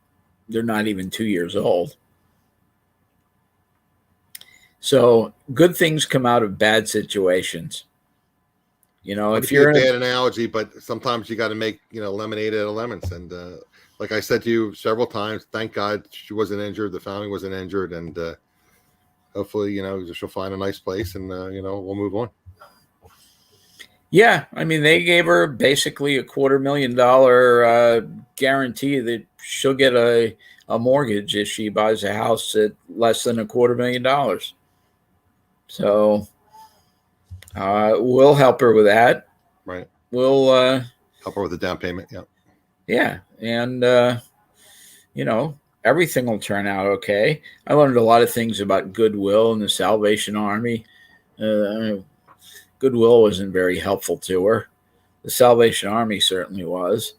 they're not even 2 years old. So good things come out of bad situations. If you're a bad analogy, but sometimes you got to make, lemonade out of lemons. And like I said to you several times, thank God she wasn't injured. The family wasn't injured. And hopefully, she'll find a nice place and, we'll move on. Yeah. I mean, they gave her basically $250,000 guarantee that she'll get a mortgage if she buys a house at less than $250,000. So we'll help her with that. Right. We'll help her with the down payment. Yeah. Yeah. And, everything will turn out okay. I learned a lot of things about Goodwill and the Salvation Army. Goodwill wasn't very helpful to her. The Salvation Army certainly was.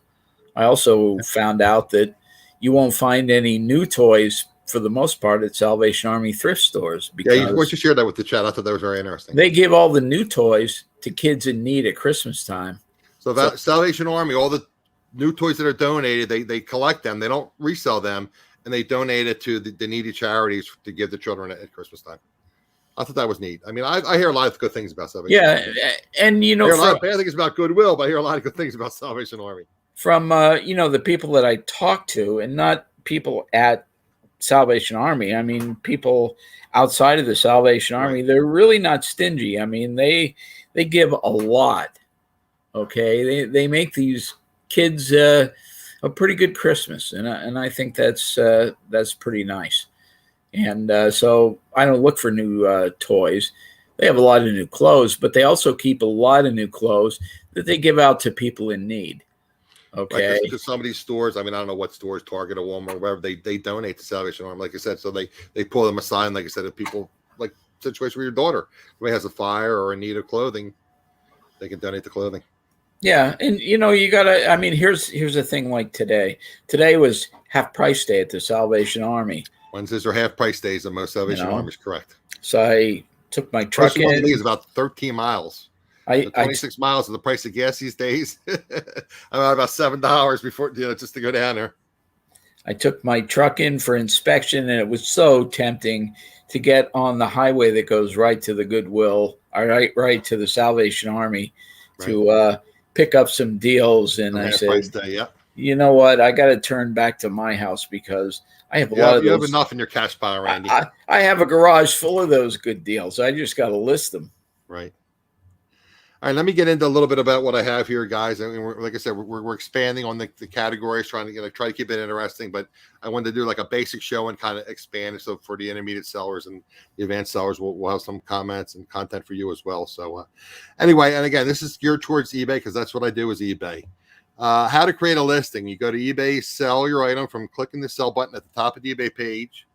I also found out that you won't find any new toys for the most part at Salvation Army thrift stores. Because why don't you share that with the chat? I thought that was very interesting. They give all the new toys to kids in need at Christmas time. So that Salvation Army, all the new toys that are donated, they collect them. They don't resell them, and they donate it to the needy charities to give the children at Christmas time. I thought that was neat. I mean, I hear a lot of good things about Salvation Army. And I hear a lot of bad things about Goodwill, but I hear a lot of good things about Salvation Army. From the people that I talk to, and not people at Salvation Army. I mean, people outside of the Salvation Army, they're really not stingy. I mean, they give a lot. Okay, they make these kids a pretty good Christmas, and I think that's pretty nice. And so I don't look for new toys. They have a lot of new clothes, but they also keep a lot of new clothes that they give out to people in need. Okay. Because some of these stores, I mean, I don't know what stores, Target or Walmart or wherever, they donate to Salvation Army, like I said. So they pull them aside, and like I said, if people like situation where your daughter has a fire or a need of clothing, they can donate the clothing. Yeah, and you gotta. I mean, here's a thing like today. Today was half price day at the Salvation Army. Wednesdays are half price days at most Salvation Armies, correct? So I took my truck in. Is about 13 miles. 26 miles is the price of gas these days. About $7 before just to go down there. I took my truck in for inspection, and it was so tempting to get on the highway that goes right to the Goodwill, right to the Salvation Army, to pick up some deals. And I said, you know what? I got to turn back to my house because I have a lot of those. You have enough in your cash pile, Randy. I have a garage full of those good deals. I just got to list them. Right. All right, let me get into a little bit about what I have here, guys. I mean, like I said, we're expanding on the categories, trying to try to keep it interesting. But I wanted to do like a basic show and kind of expand it. So for the intermediate sellers and the advanced sellers, we'll have some comments and content for you as well. So anyway, and again, this is geared towards eBay because that's what I do is eBay. How to create a listing. You go to eBay, sell your item from clicking the sell button at the top of the eBay page.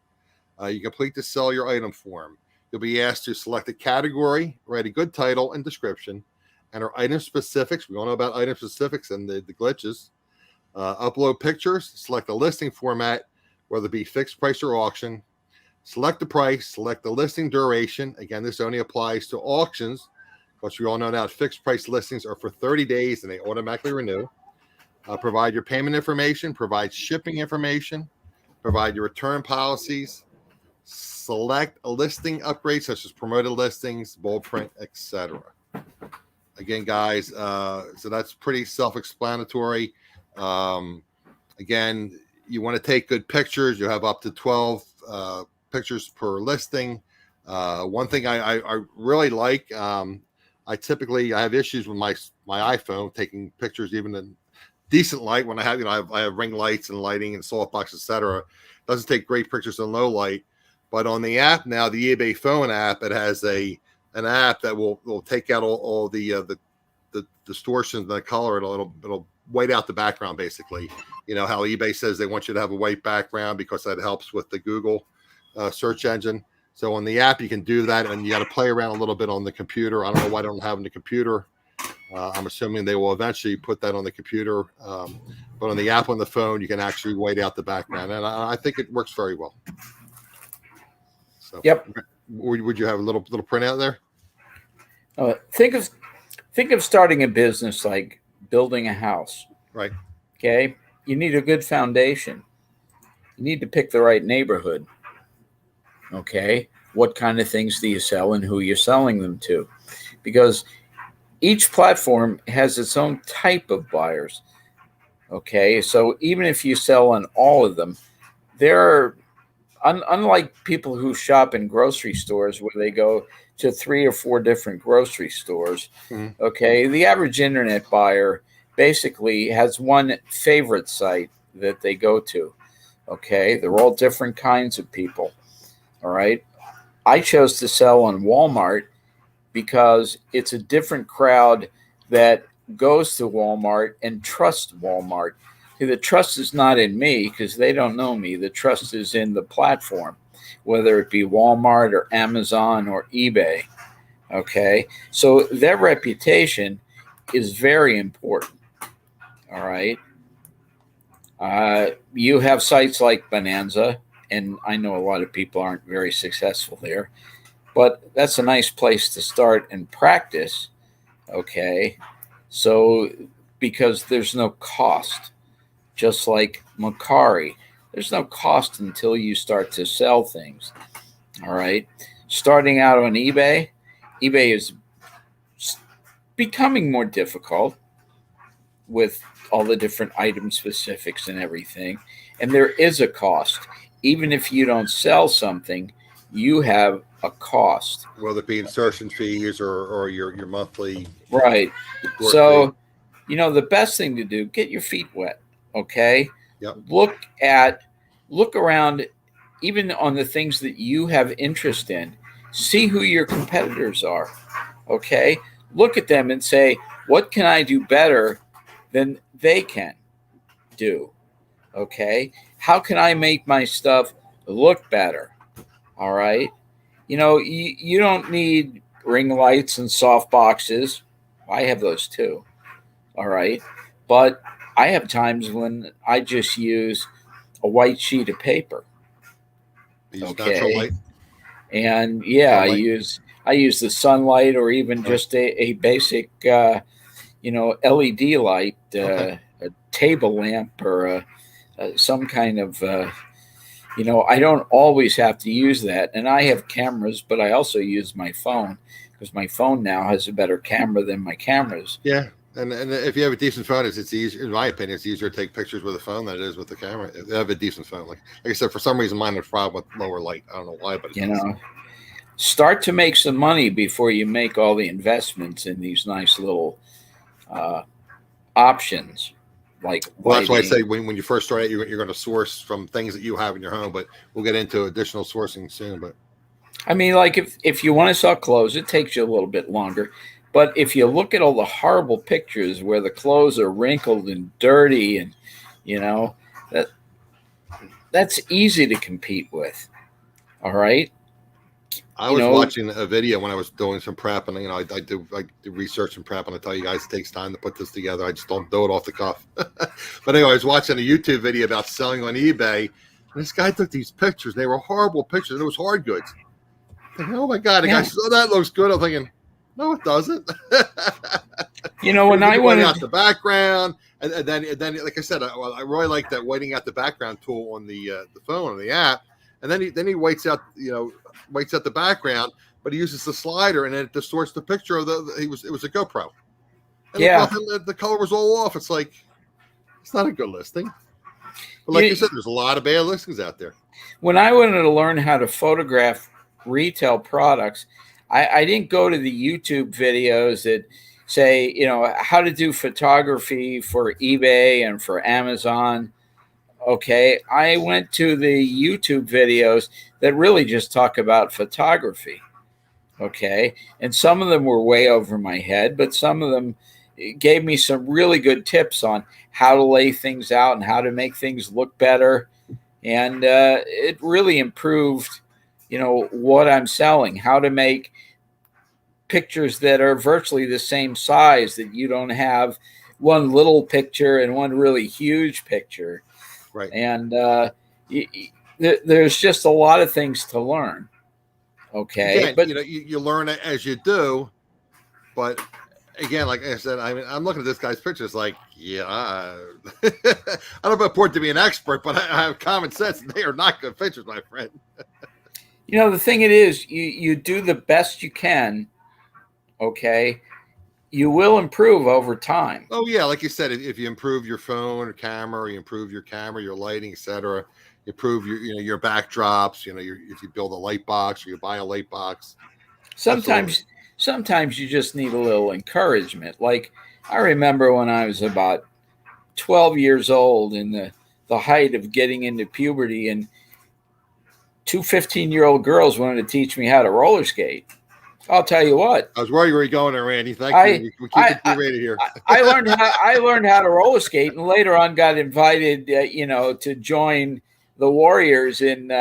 You complete the sell your item form. You'll be asked to select a category, write a good title and description, enter item specifics. We all know about item specifics and the glitches. Upload pictures, select a listing format, whether it be fixed price or auction. Select the price, select the listing duration. Again, this only applies to auctions, because we all know now fixed price listings are for 30 days and they automatically renew. Provide your payment information, provide shipping information, provide your return policies, select a listing upgrade such as promoted listings, bold print, etc. Again, guys, so that's pretty self-explanatory. Again, you want to take good pictures. You have up to 12 pictures per listing. One thing I really like, I have issues with my iPhone taking pictures even in decent light when I have ring lights and lighting and softbox, etc. Doesn't take great pictures in low light. But on the app now, the eBay phone app, it has an app that will take out all the distortions and the color. It'll white out the background, basically. You know how eBay says they want you to have a white background because that helps with the Google search engine. So on the app, you can do that, and you got to play around a little bit on the computer. I don't know why I don't have it on the computer. I'm assuming they will eventually put that on the computer. But on the app on the phone, you can actually white out the background, and I think it works very well. So, yep. Would you have a little printout there? Think of starting a business like building a house. Right. Okay. You need a good foundation. You need to pick the right neighborhood. Okay. What kind of things do you sell and who you're selling them to? Because each platform has its own type of buyers. Okay. So even if you sell on all of them, there are, unlike people who shop in grocery stores where they go to 3 or 4 different grocery stores, okay, the average internet buyer basically has one favorite site that they go to. Okay, they're all different kinds of people. All right. I chose to sell on Walmart because it's a different crowd that goes to Walmart and trusts Walmart. See, the trust is not in me because they don't know me. The trust is in the platform, whether it be Walmart or Amazon or eBay. Okay. So their reputation is very important. All right. You have sites like Bonanza, and I know a lot of people aren't very successful there, but that's a nice place to start and practice. Okay. So because there's no cost, just like Macari, there's no cost until you start to sell things. All right. Starting out on eBay is becoming more difficult with all the different item specifics and everything. And there is a cost. even if you don't sell something, you have a cost. Whether it be insertion fees or your monthly Right. support fee. So, the best thing to do, get your feet wet. Okay. Yep. Look around, even on the things that you have interest in. See who your competitors are. Okay. Look at them and say, what can I do better than they can do? Okay. How can I make my stuff look better? All right. You don't need ring lights and soft boxes. I have those too. All right. But I have times when I just use a white sheet of paper. Use natural light. And yeah, Sunlight. I use the sunlight, or even Right. just a basic LED light, Okay. a table lamp, or some kind of I don't always have to use that. And I have cameras, but I also use my phone, because my phone now has a better camera than my cameras. Yeah. And if you have a decent phone, it's easier, in my opinion, it's easier to take pictures with a phone than it is with the camera. If you have a decent phone. Like I said, for some reason, mine has a problem with lower light. I don't know why, but Start to make some money before you make all the investments in these nice little options. Like, well, that's why I say when you first start out, you're going to source from things that you have in your home, but we'll get into additional sourcing soon. But I mean, like if you want to sell clothes, it takes you a little bit longer. But if you look at all the horrible pictures where the clothes are wrinkled and dirty, and that's easy to compete with. All right. I was watching a video when I was doing some prep, and I do research and prep, and I tell you guys it takes time to put this together. I just don't do it off the cuff. But anyway, I was watching a YouTube video about selling on eBay, and this guy took these pictures. They were horrible pictures, and it was hard goods. Thinking, oh my god! The guy said, "Oh, that looks good." I'm thinking, no, it doesn't. When I went out the background, and then like I said, I really like that whiting out the background tool on the phone, on the app, and then he whites out the background, but he uses the slider, and then it distorts the picture of it was a GoPro. And the color was all off. It's like, it's not a good listing. But like you said, there's a lot of bad listings out there. When I wanted to learn how to photograph retail products, I didn't go to the YouTube videos that say, how to do photography for eBay and for Amazon. Okay. I went to the YouTube videos that really just talk about photography. Okay. And some of them were way over my head, but some of them gave me some really good tips on how to lay things out and how to make things look better. And it really improved, what I'm selling, how to make pictures that are virtually the same size, that you don't have one little picture and one really huge picture. Right. And there's just a lot of things to learn. Okay. Again, but you learn it as you do. But again, like I said, I mean, I'm looking at this guy's pictures like, I don't purport to be an expert, but I have common sense. They are not good pictures, my friend. The thing it is, you do the best you can. Okay. You will improve over time. Oh yeah, like you said, if you improve your phone or camera, or you improve your camera, your lighting, etc., improve your backdrops. If you build a light box or you buy a light box. Sometimes you just need a little encouragement. Like I remember when I was about 12 years old, in the height of getting into puberty, and two 15-year-old girls wanted to teach me how to roller skate. I'll tell you what. I was worried where you're going there, Randy. Thank you. We keep it rated here. I learned how to roller skate, and later on got invited, to join the Warriors in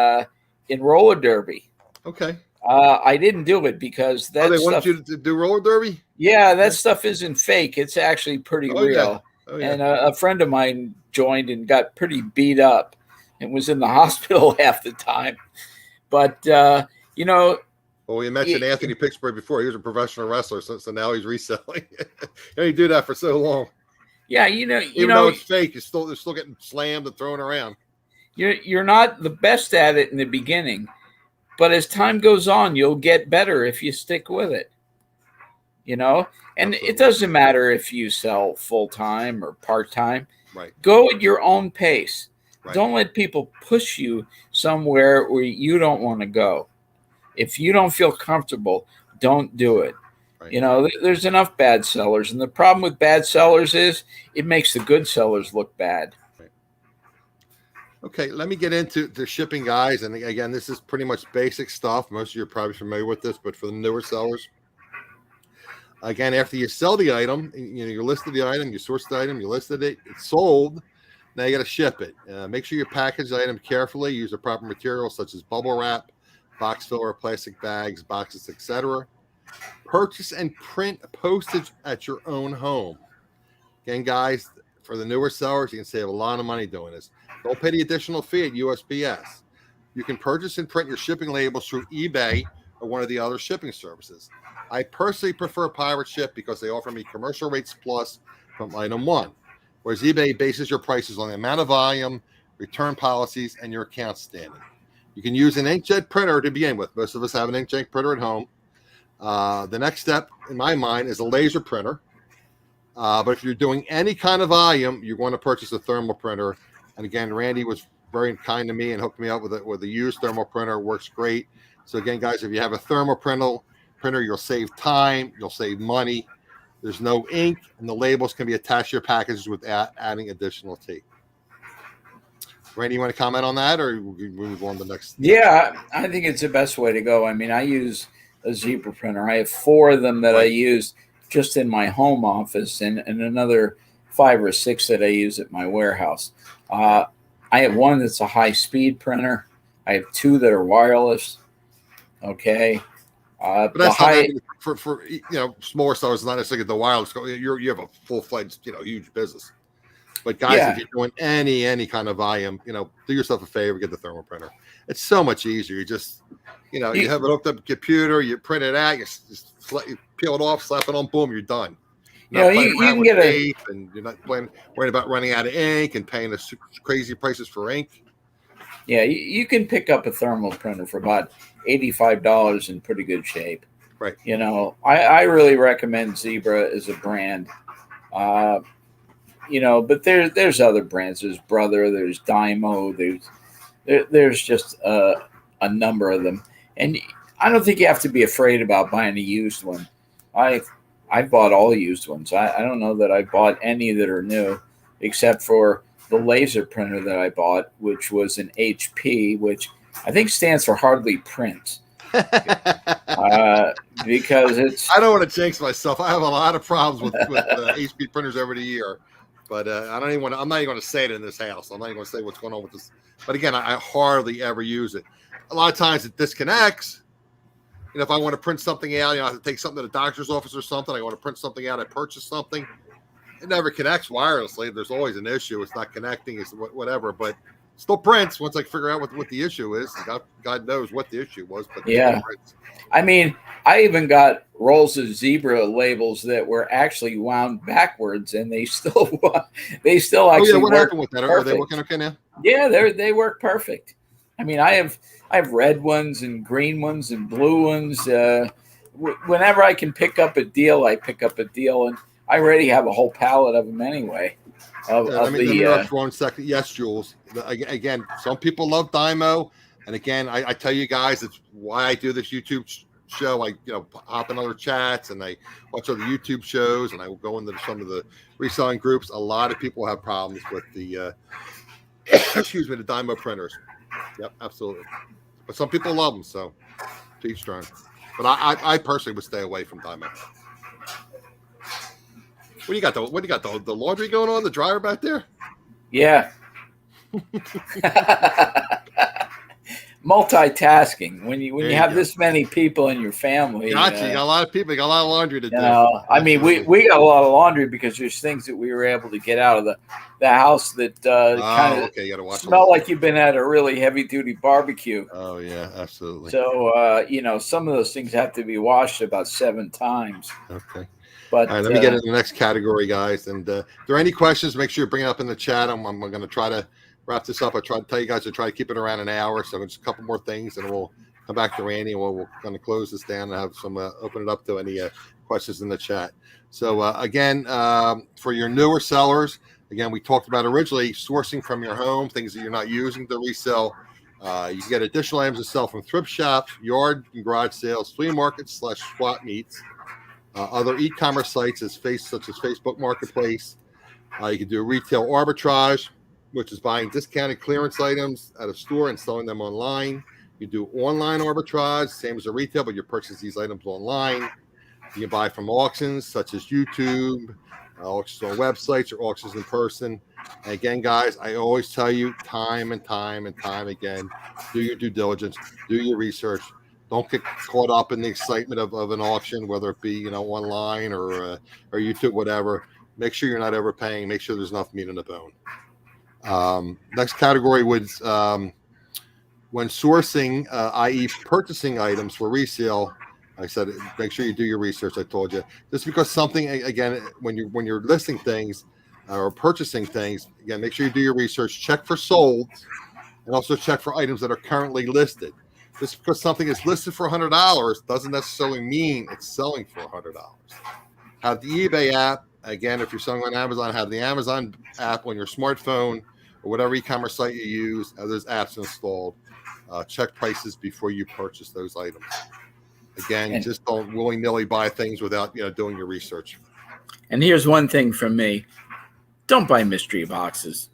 roller derby. Okay. I didn't do it because that. They wanted you to do roller derby? Yeah, that stuff isn't fake. It's actually pretty real. Yeah. Oh, yeah. And a friend of mine joined and got pretty beat up and was in the hospital half the time. But well, we mentioned Anthony Pittsburgh before. He was a professional wrestler, so now he's reselling. You do that for so long. Yeah, even though it's fake, they're still getting slammed and thrown around. You're not the best at it in the beginning, but as time goes on, you'll get better if you stick with it. And Absolutely. It doesn't matter if you sell full time or part time. Right. Go at your own pace. Right. Don't let people push you somewhere where you don't want to go. If you don't feel comfortable, don't do it. Right. You know, there's enough bad sellers. And the problem with bad sellers is it makes the good sellers look bad. Right. Okay, let me get into the shipping, guys. And again, this is pretty much basic stuff. Most of you are probably familiar with this, but for the newer sellers, again, after you sell the item, you listed the item, you sourced the item, you listed it, it's sold. Now you got to ship it. Make sure you package the item carefully. Use the proper materials such as bubble wrap, box filler, plastic bags, boxes, etc. Purchase and print postage at your own home. Again, guys, for the newer sellers, you can save a lot of money doing this. Don't pay the additional fee at USPS. You can purchase and print your shipping labels through eBay or one of the other shipping services. I personally prefer Pirate Ship because they offer me commercial rates plus from item one, whereas eBay bases your prices on the amount of volume, return policies, and your account standing. You can use an inkjet printer to begin with. Most of us have an inkjet printer at home. The next step, in my mind, is a laser printer. But if you're doing any kind of volume, you're going to purchase a thermal printer. And again, Randy was very kind to me and hooked me up with a used thermal printer. It works great. So again, guys, if you have a thermal printer, you'll save time, you'll save money. There's no ink, and the labels can be attached to your packages without adding additional tape. Randy, you want to comment on that, or we move on to the next? Yeah, I think it's the best way to go. I mean, I use a Zebra printer. I have 4 of them that I use just in my home office, and another 5 or 6 that I use at my warehouse. I have one that's a high-speed printer. I have 2 that are wireless. Okay. But that's not for smaller sellers. Not necessarily the wireless. You have a full-fledged huge business. But guys, if you're doing any kind of volume, do yourself a favor, get the thermal printer. It's so much easier. You just you have it hooked up to the computer, you print it out, you peel it off, slap it on, boom, you're done. You can get tape, and you're not worried about running out of ink and paying the crazy prices for ink. Yeah, you can pick up a thermal printer for about $85 in pretty good shape. Right. I really recommend Zebra as a brand. But there's other brands. There's Brother, there's Dymo, there's just a number of them. And I don't think you have to be afraid about buying a used one. I bought all used ones. I don't know that I bought any that are new, except for the laser printer that I bought, which was an HP, which I think stands for hardly print. Because I don't want to jinx myself. I have a lot of problems with HP printers over the year, but I'm not even going to say it in this house. I'm not even going to say what's going on with this. But again, I hardly ever use it. A lot of times it disconnects. If I want to print something out, I have to take something to the doctor's office or something. I want to print something out. I purchase something. It never connects wirelessly. There's always an issue. It's not connecting. It's whatever, but still prints once I figure out what the issue is. God knows what the issue was, but yeah. I mean, I even got rolls of Zebra labels that were actually wound backwards, and they still actually what happened with that? Are they working okay now? Yeah, they work perfect. I mean, I have red ones and green ones and blue ones. Whenever I can pick up a deal, I pick up a deal, and I already have a whole pallet of them anyway. Let me interrupt for 1 second. Yes, Jules. Again, some people love Dymo, and again, I tell you guys, it's why I do this YouTube show. I hop in other chats, and I watch other YouTube shows, and I will go into some of the reselling groups. A lot of people have problems with the the Dymo printers. Yep, absolutely. But some people love them, so to each their own. But I personally would stay away from Dymo. What do you got? The laundry going on? The dryer back there? Yeah. Multitasking. When you have this many people in your family, you got a lot of people. You got a lot of laundry to do. I mean, we got a lot of laundry because there's things that we were able to get out of the house that kind of smell like you've been at a really heavy duty barbecue. Oh yeah, absolutely. So some of those things have to be washed about 7 times. Okay. But all right, let me get into the next category, guys. And if there are any questions, make sure you bring it up in the chat. I'm going to try to wrap this up. I try to tell you guys to try to keep it around an hour. So just a couple more things, and we'll come back to Randy, and we're going to close this down and have some open it up to any questions in the chat. So again, for your newer sellers, Again, we talked about originally sourcing from your home, things that you're not using to resell. You can get additional items to sell from thrift shops, yard and garage sales, flea markets / swap meets, other e-commerce sites such as Facebook Marketplace. You can do retail arbitrage, which is buying discounted clearance items at a store and selling them online. You do online arbitrage, same as a retail, but you purchase these items online. You can buy from auctions such as YouTube, auctions on websites, or auctions in person. And again, guys, I always tell you time and time again, do your due diligence, do your research. Don't get caught up in the excitement of an auction, whether it be online or YouTube, whatever. Make sure you're not overpaying. Make sure there's enough meat on the bone. Next category was when sourcing, i.e., purchasing items for resale. I said, make sure you do your research. I told you, just because something, again, when you're listing things or purchasing things, again, make sure you do your research. Check for sold, and also check for items that are currently listed. Just because something is listed for $100 doesn't necessarily mean it's selling for $100. Have the eBay app. Again, if you're selling on Amazon, have the Amazon app on your smartphone or whatever e-commerce site you use. Have those apps installed. Check prices before you purchase those items. Again, just don't willy-nilly buy things without doing your research. And here's one thing from me: don't buy mystery boxes.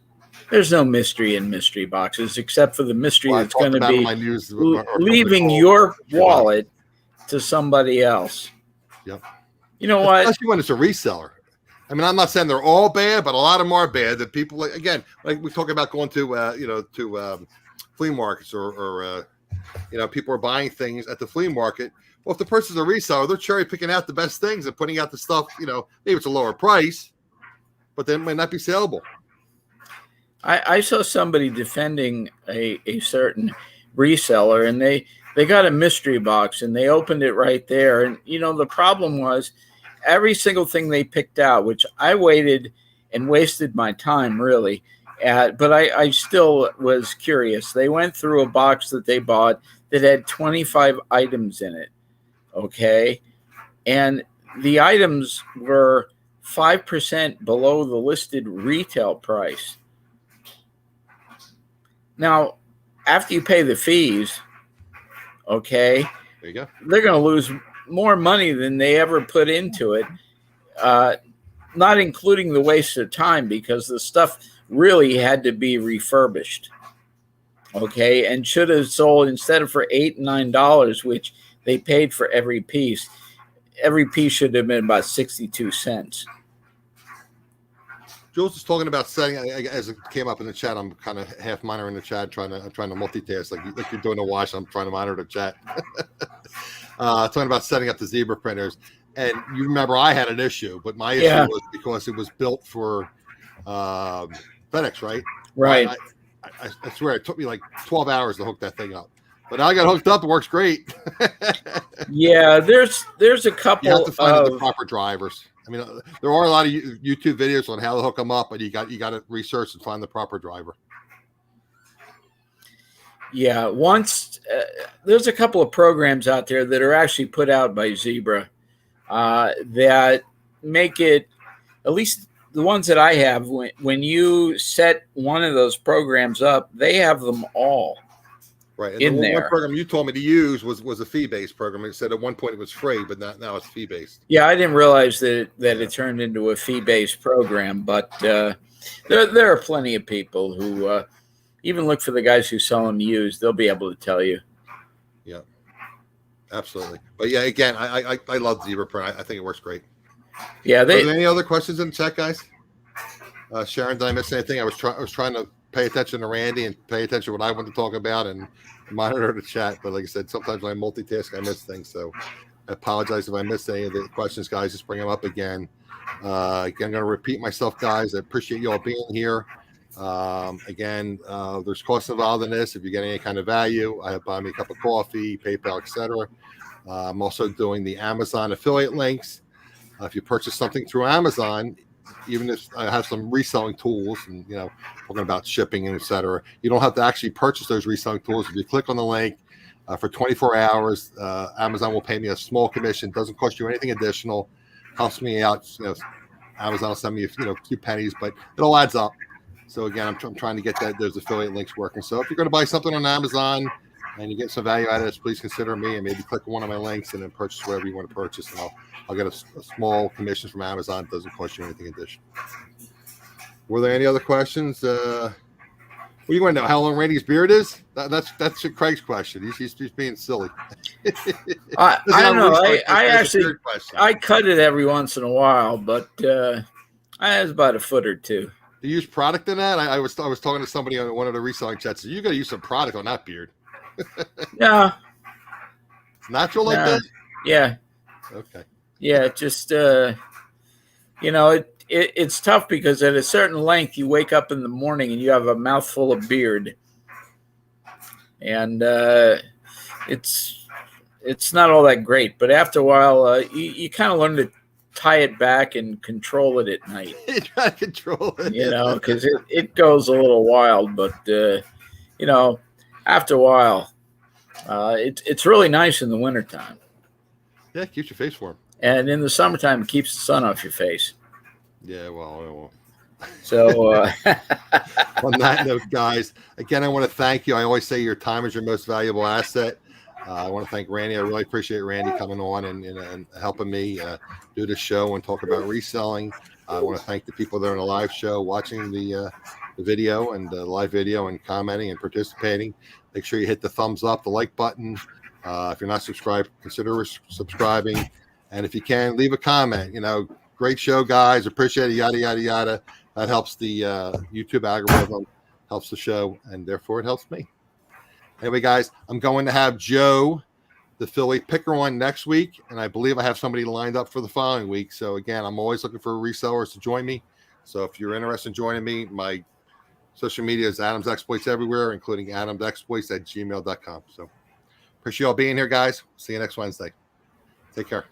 There's no mystery in mystery boxes except for the mystery that's going to be leaving your wallet to somebody else. Yep. You know what? Especially when it's a reseller. I mean, I'm not saying they're all bad, but a lot of them are bad. That people, again, like we talk about going to flea markets or people are buying things at the flea market. Well, if the person's a reseller, they're cherry picking out the best things and putting out the stuff. Maybe it's a lower price, but then it might not be saleable. I saw somebody defending a certain reseller, and they got a mystery box and they opened it right there. And, the problem was every single thing they picked out, which I waited and wasted my time really at, but I still was curious. They went through a box that they bought that had 25 items in it. Okay. And the items were 5% below the listed retail price. Now, after you pay the fees, okay, there you go. They're going to lose more money than they ever put into it, not including the waste of time, because the stuff really had to be refurbished, okay, and should have sold instead of for $8 and $9, which they paid for every piece. Every piece should have been about 62 cents. Jules is talking about setting, as it came up in the chat. I'm kind of half monitoring the chat, trying to multitask like you're doing a watch. I'm trying to monitor the chat. Talking about setting up the zebra printers, and you remember I had an issue, but my issue was because it was built for FedEx, right? Right. I swear it took me like 12 hours to hook that thing up, but now I got hooked up. It works great. Yeah, there's a couple. You have to find the proper drivers. I mean, there are a lot of YouTube videos on how to hook them up, but you got to research and find the proper driver. Yeah, there's a couple of programs out there that are actually put out by Zebra that make it, at least the ones that I have, when you set one of those programs up, they have them all. Right. And the one program you told me to use was a fee-based program. It said at one point it was free, but now it's fee-based. Yeah, I didn't realize that it turned into a fee-based program, but there are plenty of people who even look for the guys who sell them used. They'll be able to tell you. Yeah, absolutely. But yeah, again, I love Zebra Print. I think it works great. Yeah. Are there any other questions in the chat, guys? Sharon, did I miss anything? I was trying to pay attention to Randy and pay attention to what I want to talk about and monitor the chat. But like I said, sometimes when I multitask, I miss things. So I apologize if I missed any of the questions, guys. Just bring them up again. Again, I'm going to repeat myself, guys. I appreciate you all being here. Again, there's costs involved in this. If you're getting any kind of value, I have buy me a cup of coffee, PayPal, etc. I'm also doing the Amazon affiliate links. If you purchase something through Amazon, even if I have some reselling tools and, talking about shipping and et cetera, you don't have to actually purchase those reselling tools. If you click on the link for 24 hours, Amazon will pay me a small commission. Doesn't cost you anything additional. Helps me out, Amazon will send me a few pennies, but it all adds up. So again, I'm trying to get those affiliate links working. So if you're going to buy something on Amazon and you get some value out of this, please consider me and maybe click one of my links and then purchase whatever you want to purchase, and I'll get a small commission from Amazon. It doesn't cost you anything additional. Were there any other questions? What do you want to know? How long Randy's beard is? That's Craig's question. He's being silly. I don't know. I actually cut it every once in a while, but I have about a foot or two. Do you use product in that? I was talking to somebody on one of the reselling chats. You got to use some product on that beard. No. Natural like that? Yeah. Okay. Yeah, just it's tough because at a certain length you wake up in the morning and you have a mouthful of beard. And it's not all that great, but after a while you kind of learn to tie it back and control it at night. You try to control it. Because it goes a little wild, but after a while, it's really nice in the wintertime. Yeah, it keeps your face warm. And in the summertime, it keeps the sun off your face. Yeah, well. So on that note, guys, again, I want to thank you. I always say your time is your most valuable asset. I want to thank Randy. I really appreciate Randy coming on and helping me do the show and talk about reselling. I want to thank the people that are on the live show watching the video and the live video and commenting and participating. Make sure you hit the thumbs up, the like button. If you're not subscribed, consider subscribing. And if you can, leave a comment. Great show, guys. Appreciate it, yada, yada, yada. That helps the YouTube algorithm, helps the show, and therefore it helps me. Anyway, guys, I'm going to have Joe, the Philly picker, on next week, and I believe I have somebody lined up for the following week. So again, I'm always looking for resellers to join me. So if you're interested in joining me, my social media is AdamsExploits everywhere, including AdamsExploits@gmail.com. So appreciate you all being here, guys. See you next Wednesday. Take care.